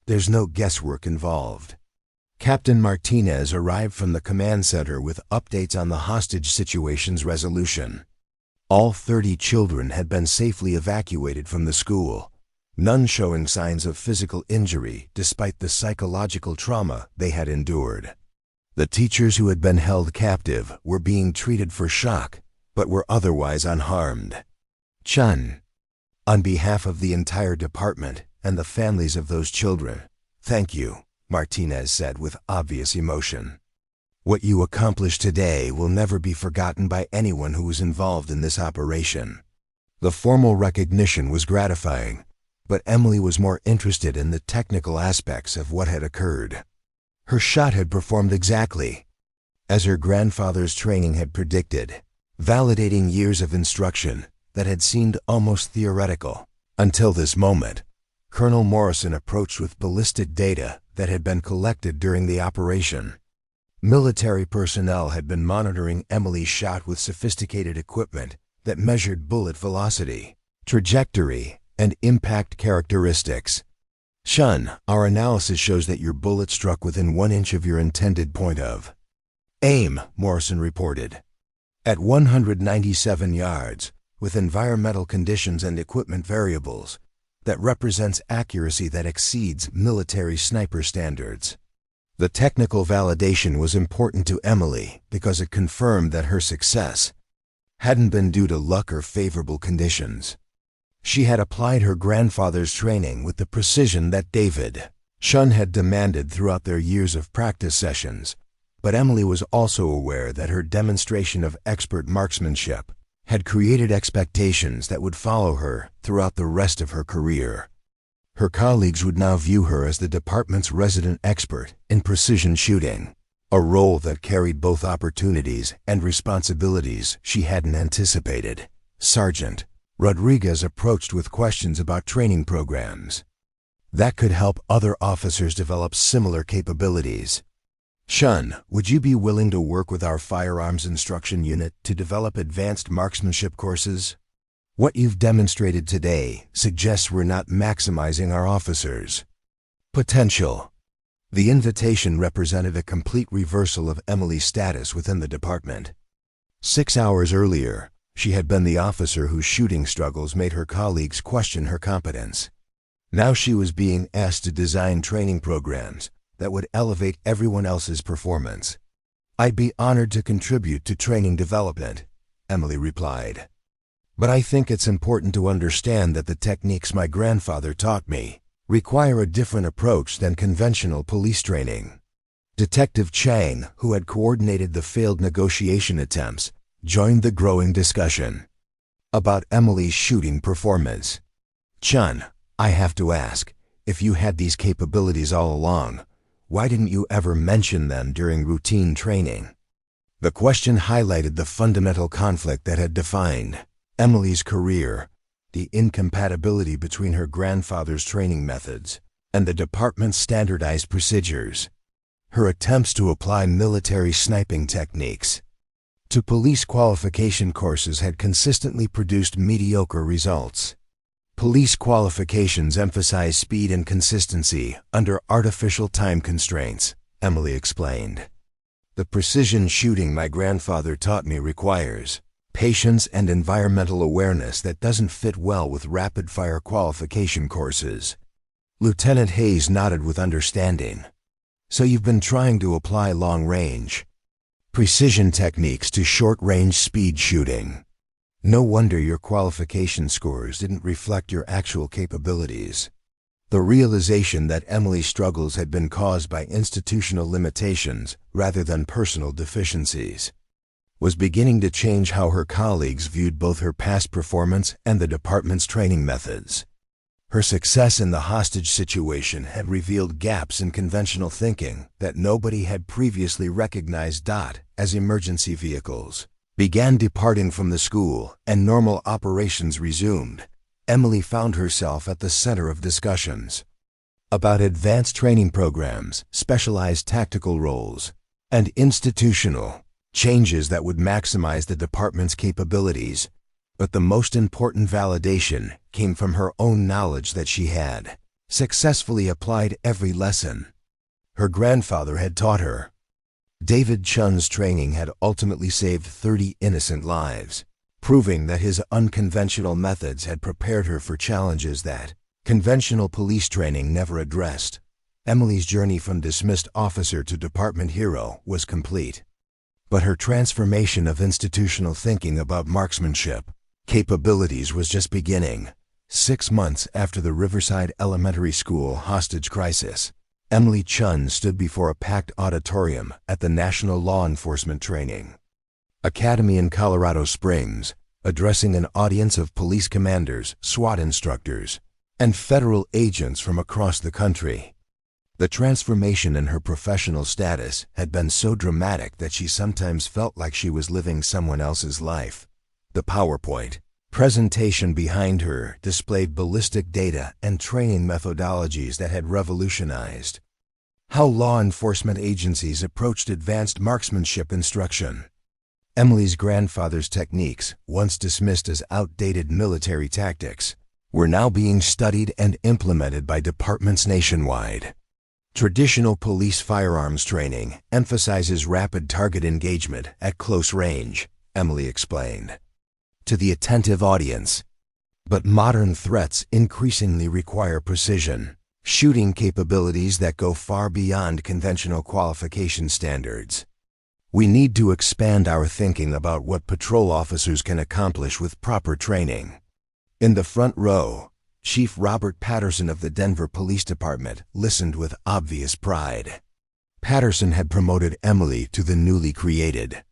There's no guesswork involved." Captain Martinez arrived from the command center with updates on the hostage situation's resolution. All 30 children had been safely evacuated from the school, none showing signs of physical injury despite the psychological trauma they had endured. The teachers who had been held captive were being treated for shock, but were otherwise unharmed. "Chun, on behalf of the entire department and the families of those children, thank you," Martinez said with obvious emotion. "What you accomplished today will never be forgotten by anyone who was involved in this operation." The formal recognition was gratifying, but Emily was more interested in the technical aspects of what had occurred. Her shot had performed exactly as her grandfather's training had predicted, validating years of instruction that had seemed almost theoretical. Until this moment, Colonel Morrison approached with ballistic data that had been collected during the operation. Military personnel had been monitoring Emily's shot with sophisticated equipment that measured bullet velocity, trajectory, and impact characteristics. "Chun, our analysis shows that your bullet struck within 1 inch of your intended point of aim," Morrison reported. "At 197 yards, with environmental conditions and equipment variables, that represents accuracy that exceeds military sniper standards." The technical validation was important to Emily because it confirmed that her success hadn't been due to luck or favorable conditions. She had applied her grandfather's training with the precision that David Chun had demanded throughout their years of practice sessions, but Emily was also aware that her demonstration of expert marksmanship had created expectations that would follow her throughout the rest of her career. Her colleagues would now view her as the department's resident expert in precision shooting, a role that carried both opportunities and responsibilities she hadn't anticipated. Sergeant Rodriguez approached with questions about training programs that could help other officers develop similar capabilities. "Chun, would you be willing to work with our firearms instruction unit to develop advanced marksmanship courses? What you've demonstrated today suggests we're not maximizing our officers' potential." The invitation represented a complete reversal of Emily's status within the department. 6 hours earlier, She had been the officer whose shooting struggles made her colleagues question her competence. Now she was being asked to design training programs that would elevate everyone else's performance. "I'd be honored to contribute to training development," Emily replied. "But I think it's important to understand that the techniques my grandfather taught me require a different approach than conventional police training." Detective Chang, who had coordinated the failed negotiation attempts, joined the growing discussion about Emily's shooting performance. "Chun, I have to ask, if you had these capabilities all along, why didn't you ever mention them during routine training?" The question highlighted the fundamental conflict that had defined Emily's career, the incompatibility between her grandfather's training methods and the department's standardized procedures. Her attempts to apply military sniping techniques to police qualification courses had consistently produced mediocre results. Police qualifications emphasize speed and consistency under artificial time constraints, Emily explained. "The precision shooting my grandfather taught me requires patience and environmental awareness that doesn't fit well with rapid-fire qualification courses." Lieutenant Hayes nodded with understanding. "So you've been trying to apply long-range precision techniques to short-range speed shooting. No wonder your qualification scores didn't reflect your actual capabilities." The realization that Emily's struggles had been caused by institutional limitations rather than personal deficiencies was beginning to change how her colleagues viewed both her past performance and the department's training methods. Her success in the hostage situation had revealed gaps in conventional thinking that nobody had previously recognized. As emergency vehicles began departing from the school and normal operations resumed, Emily found herself at the center of discussions about advanced training programs, specialized tactical roles, and institutional changes that would maximize the department's capabilities. But the most important validation came from her own knowledge that she had successfully applied every lesson her grandfather had taught her. David Chun's training had ultimately saved 30 innocent lives, proving that his unconventional methods had prepared her for challenges that conventional police training never addressed. Emily's journey from dismissed officer to department hero was complete. But her transformation of institutional thinking about marksmanship capabilities was just beginning. 6 months after the Riverside Elementary School hostage crisis, Emily Chun stood before a packed auditorium at the National Law Enforcement Training Academy in Colorado Springs, addressing an audience of police commanders, SWAT instructors, and federal agents from across the country. The transformation in her professional status had been so dramatic that she sometimes felt like she was living someone else's life. The PowerPoint presentation behind her displayed ballistic data and training methodologies that had revolutionized how law enforcement agencies approached advanced marksmanship instruction. Emily's grandfather's techniques, once dismissed as outdated military tactics, were now being studied and implemented by departments nationwide. Traditional police firearms training emphasizes rapid target engagement at close range, Emily explained to the attentive audience. But modern threats increasingly require precision shooting capabilities that go far beyond conventional qualification standards. We need to expand our thinking about what patrol officers can accomplish with proper training. In the front row, Chief Robert Patterson of the Denver Police Department listened with obvious pride. Patterson had promoted Emily to the newly created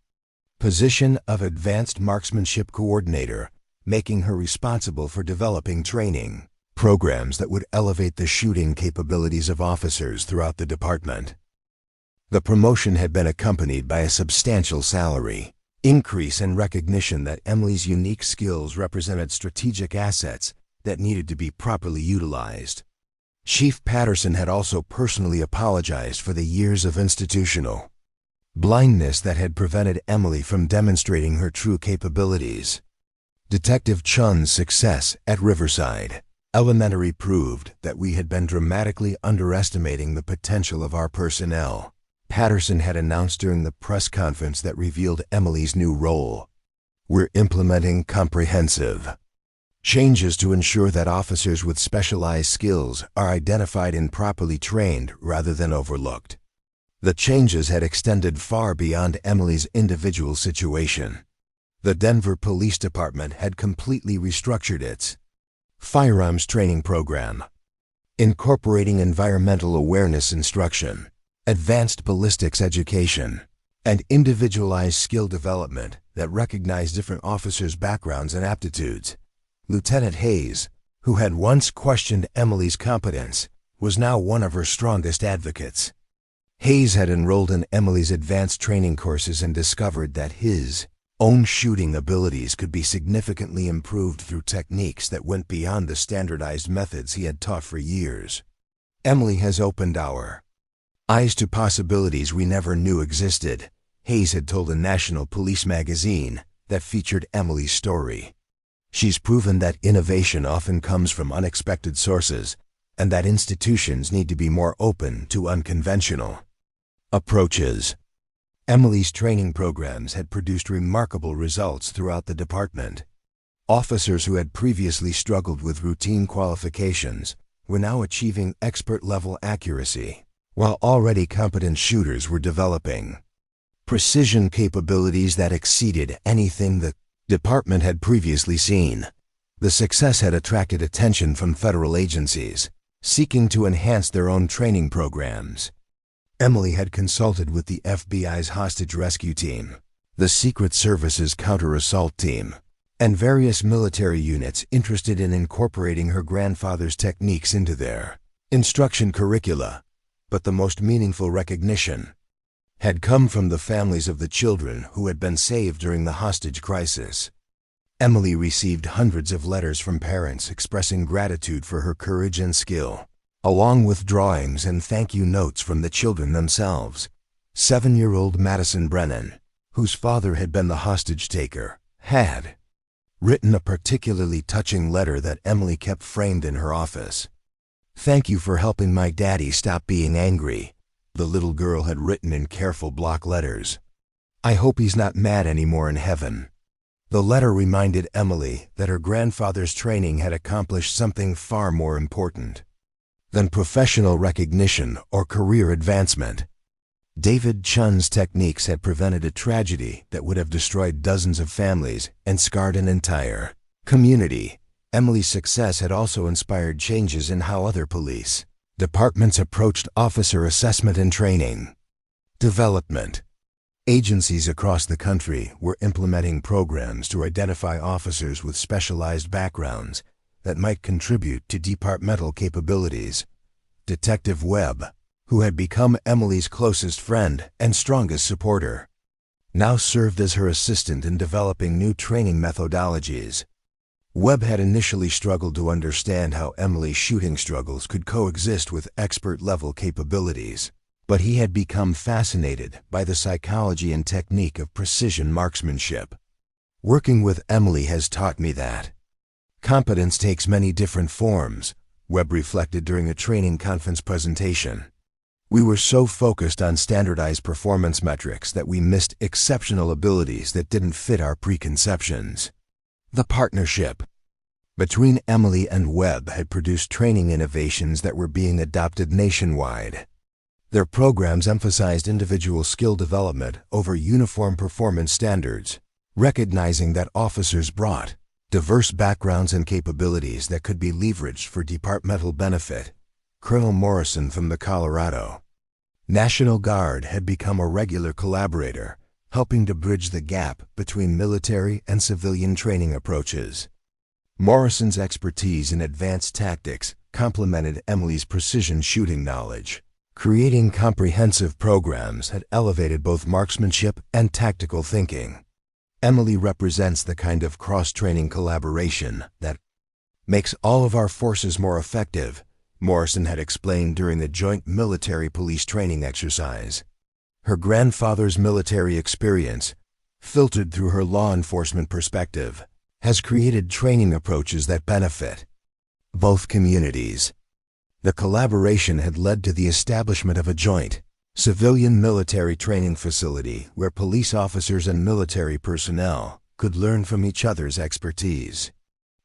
position of Advanced Marksmanship Coordinator, making her responsible for developing training programs that would elevate the shooting capabilities of officers throughout the department. The promotion had been accompanied by a substantial salary increase and recognition that Emily's unique skills represented strategic assets that needed to be properly utilized. Chief Patterson had also personally apologized for the years of institutional blindness that had prevented Emily from demonstrating her true capabilities. Detective Chun's success at Riverside Elementary proved that we had been dramatically underestimating the potential of our personnel, Patterson had announced during the press conference that revealed Emily's new role. We're implementing comprehensive changes to ensure that officers with specialized skills are identified and properly trained rather than overlooked. The changes had extended far beyond Emily's individual situation. The Denver Police Department had completely restructured its firearms training program, incorporating environmental awareness instruction, advanced ballistics education, and individualized skill development that recognized different officers' backgrounds and aptitudes. Lieutenant Hayes, who had once questioned Emily's competence, was now one of her strongest advocates. Hayes had enrolled in Emily's advanced training courses and discovered that his own shooting abilities could be significantly improved through techniques that went beyond the standardized methods he had taught for years. Emily has opened our eyes to possibilities we never knew existed, Hayes had told a national police magazine that featured Emily's story. She's proven that innovation often comes from unexpected sources, and that institutions need to be more open to unconventional approaches. Emily's training programs had produced remarkable results throughout the department. Officers who had previously struggled with routine qualifications were now achieving expert-level accuracy, while already competent shooters were developing precision capabilities that exceeded anything the department had previously seen. The success had attracted attention from federal agencies seeking to enhance their own training programs. Emily had consulted with the FBI's hostage rescue team, the Secret Service's counter-assault team, and various military units interested in incorporating her grandfather's techniques into their instruction curricula. But the most meaningful recognition had come from the families of the children who had been saved during the hostage crisis. Emily received hundreds of letters from parents expressing gratitude for her courage and skill, along with drawings and thank-you notes from the children themselves. 7-year-old Madison Brennan, whose father had been the hostage-taker, had written a particularly touching letter that Emily kept framed in her office. "Thank you for helping my daddy stop being angry," the little girl had written in careful block letters. "I hope he's not mad anymore in heaven." The letter reminded Emily that her grandfather's training had accomplished something far more important than professional recognition or career advancement. David Chun's techniques had prevented a tragedy that would have destroyed dozens of families and scarred an entire community. Emily's success had also inspired changes in how other police departments approached officer assessment and training development. Agencies across the country were implementing programs to identify officers with specialized backgrounds that might contribute to departmental capabilities. Detective Webb, who had become Emily's closest friend and strongest supporter, now served as her assistant in developing new training methodologies. Webb had initially struggled to understand how Emily's shooting struggles could coexist with expert-level capabilities, but he had become fascinated by the psychology and technique of precision marksmanship. "Working with Emily has taught me that competence takes many different forms," Webb reflected during a training conference presentation. "We were so focused on standardized performance metrics that we missed exceptional abilities that didn't fit our preconceptions." The partnership between Emily and Webb had produced training innovations that were being adopted nationwide. Their programs emphasized individual skill development over uniform performance standards, recognizing that officers brought diverse backgrounds and capabilities that could be leveraged for departmental benefit. Colonel Morrison from the Colorado National Guard had become a regular collaborator, helping to bridge the gap between military and civilian training approaches. Morrison's expertise in advanced tactics complemented Emily's precision shooting knowledge. Creating comprehensive programs had elevated both marksmanship and tactical thinking. Emily represents the kind of cross-training collaboration that makes all of our forces more effective, Morrison had explained during the joint military-police training exercise. Her grandfather's military experience, filtered through her law enforcement perspective, has created training approaches that benefit both communities. The collaboration had led to the establishment of a joint civilian military training facility where police officers and military personnel could learn from each other's expertise.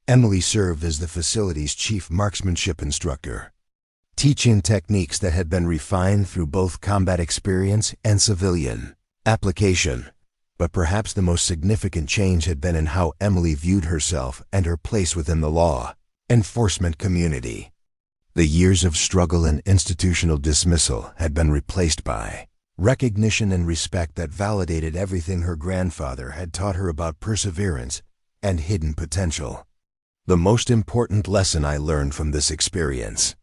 Emily served as the facility's chief marksmanship instructor, teaching techniques that had been refined through both combat experience and civilian application. But perhaps the most significant change had been in how Emily viewed herself and her place within the law enforcement community. The years of struggle and institutional dismissal had been replaced by recognition and respect that validated everything her grandfather had taught her about perseverance and hidden potential. The most important lesson I learned from this experience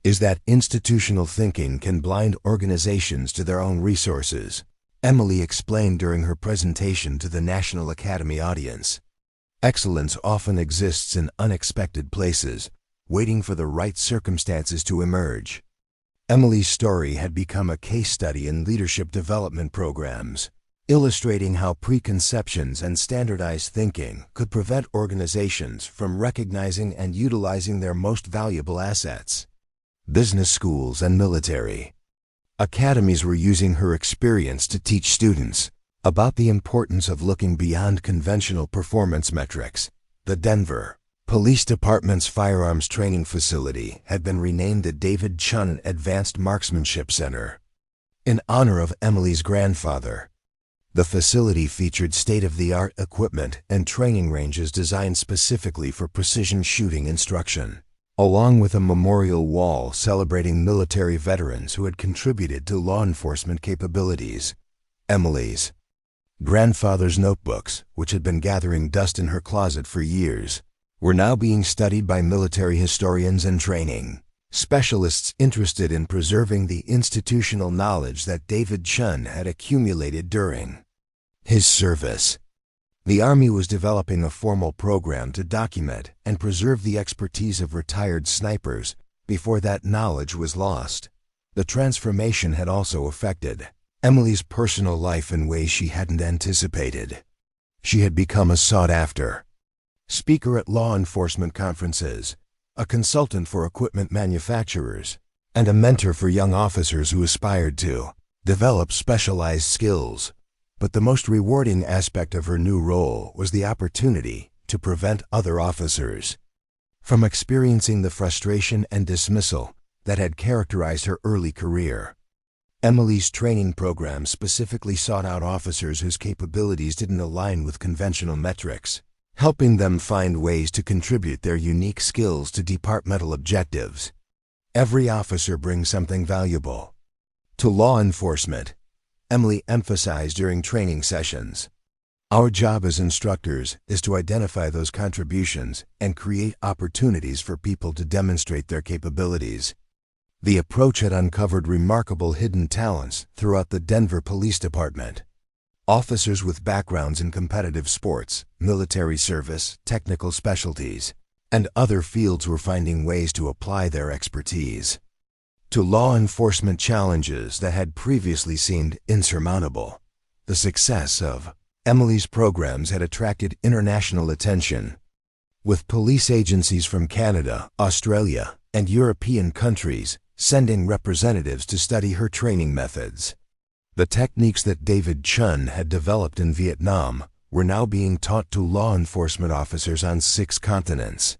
is that institutional thinking can blind organizations to their own resources, Emily explained during her presentation to the National Academy audience. Excellence often exists in unexpected places, waiting for the right circumstances to emerge. Emily's story had become a case study in leadership development programs, illustrating how preconceptions and standardized thinking could prevent organizations from recognizing and utilizing their most valuable assets. Business schools and military academies were using her experience to teach students about the importance of looking beyond conventional performance metrics. The Denver Police Department's firearms training facility had been renamed the David Chun Advanced Marksmanship Center in honor of Emily's grandfather. The facility featured state-of-the-art equipment and training ranges designed specifically for precision shooting instruction, along with a memorial wall celebrating military veterans who had contributed to law enforcement capabilities. Emily's grandfather's notebooks, which had been gathering dust in her closet for years, were now being studied by military historians and training specialists interested in preserving the institutional knowledge that David Chun had accumulated during his service. The Army was developing a formal program to document and preserve the expertise of retired snipers before that knowledge was lost. The transformation had also affected Emily's personal life in ways she hadn't anticipated. She had become a sought-after speaker at law enforcement conferences, a consultant for equipment manufacturers, and a mentor for young officers who aspired to develop specialized skills. But the most rewarding aspect of her new role was the opportunity to prevent other officers from experiencing the frustration and dismissal that had characterized her early career. Emily's training program specifically sought out officers whose capabilities didn't align with conventional metrics, helping them find ways to contribute their unique skills to departmental objectives. Every officer brings something valuable to law enforcement, Emily emphasized during training sessions. Our job as instructors is to identify those contributions and create opportunities for people to demonstrate their capabilities. The approach had uncovered remarkable hidden talents throughout the Denver Police Department. Officers with backgrounds in competitive sports, military service, technical specialties, and other fields were finding ways to apply their expertise to law enforcement challenges that had previously seemed insurmountable. The success of Emily's programs had attracted international attention, with police agencies from Canada, Australia, and European countries sending representatives to study her training methods. The techniques that David Chun had developed in Vietnam were now being taught to law enforcement officers on 6 continents.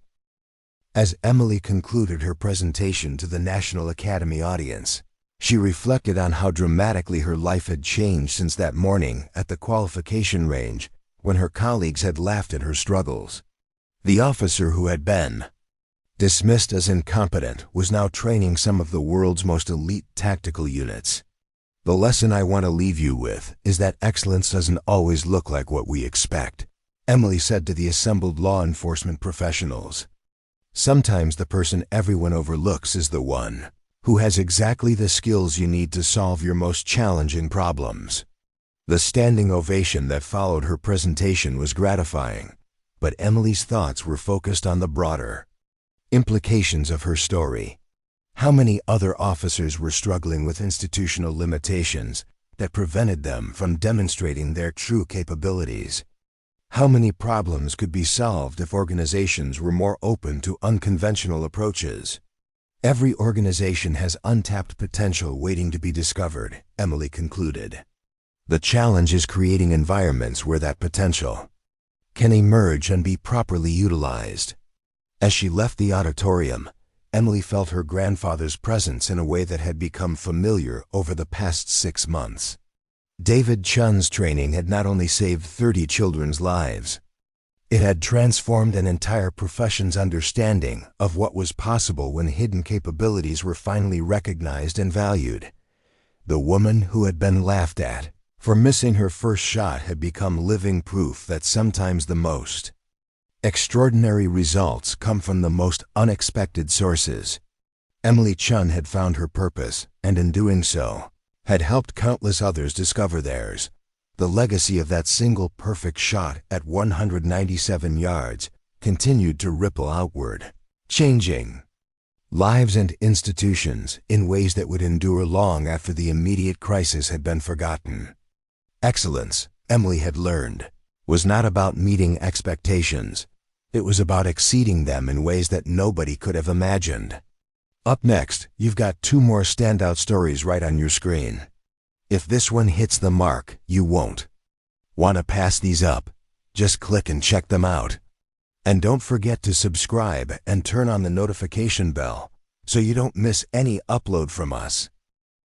As Emily concluded her presentation to the National Academy audience, she reflected on how dramatically her life had changed since that morning at the qualification range when her colleagues had laughed at her struggles. The officer who had been dismissed as incompetent was now training some of the world's most elite tactical units. The lesson I want to leave you with is that excellence doesn't always look like what we expect, Emily said to the assembled law enforcement professionals. Sometimes the person everyone overlooks is the one who has exactly the skills you need to solve your most challenging problems. The standing ovation that followed her presentation was gratifying, but Emily's thoughts were focused on the broader implications of her story. How many other officers were struggling with institutional limitations that prevented them from demonstrating their true capabilities? How many problems could be solved if organizations were more open to unconventional approaches? Every organization has untapped potential waiting to be discovered, Emily concluded. The challenge is creating environments where that potential can emerge and be properly utilized. As she left the auditorium, Emily felt her grandfather's presence in a way that had become familiar over the past 6 months. David Chun's training had not only saved 30 children's lives, it had transformed an entire profession's understanding of what was possible when hidden capabilities were finally recognized and valued. The woman who had been laughed at for missing her first shot had become living proof that sometimes the most extraordinary results come from the most unexpected sources. Emily Chun had found her purpose, and in doing so, had helped countless others discover theirs. The legacy of that single perfect shot at 197 yards continued to ripple outward, changing lives and institutions in ways that would endure long after the immediate crisis had been forgotten. Excellence, Emily had learned, was not about meeting expectations. It was about exceeding them in ways that nobody could have imagined. Up next, you've got 2 more standout stories right on your screen. If this one hits the mark, you won't want to pass these up. Just click and check them out. And don't forget to subscribe and turn on the notification bell so you don't miss any upload from us.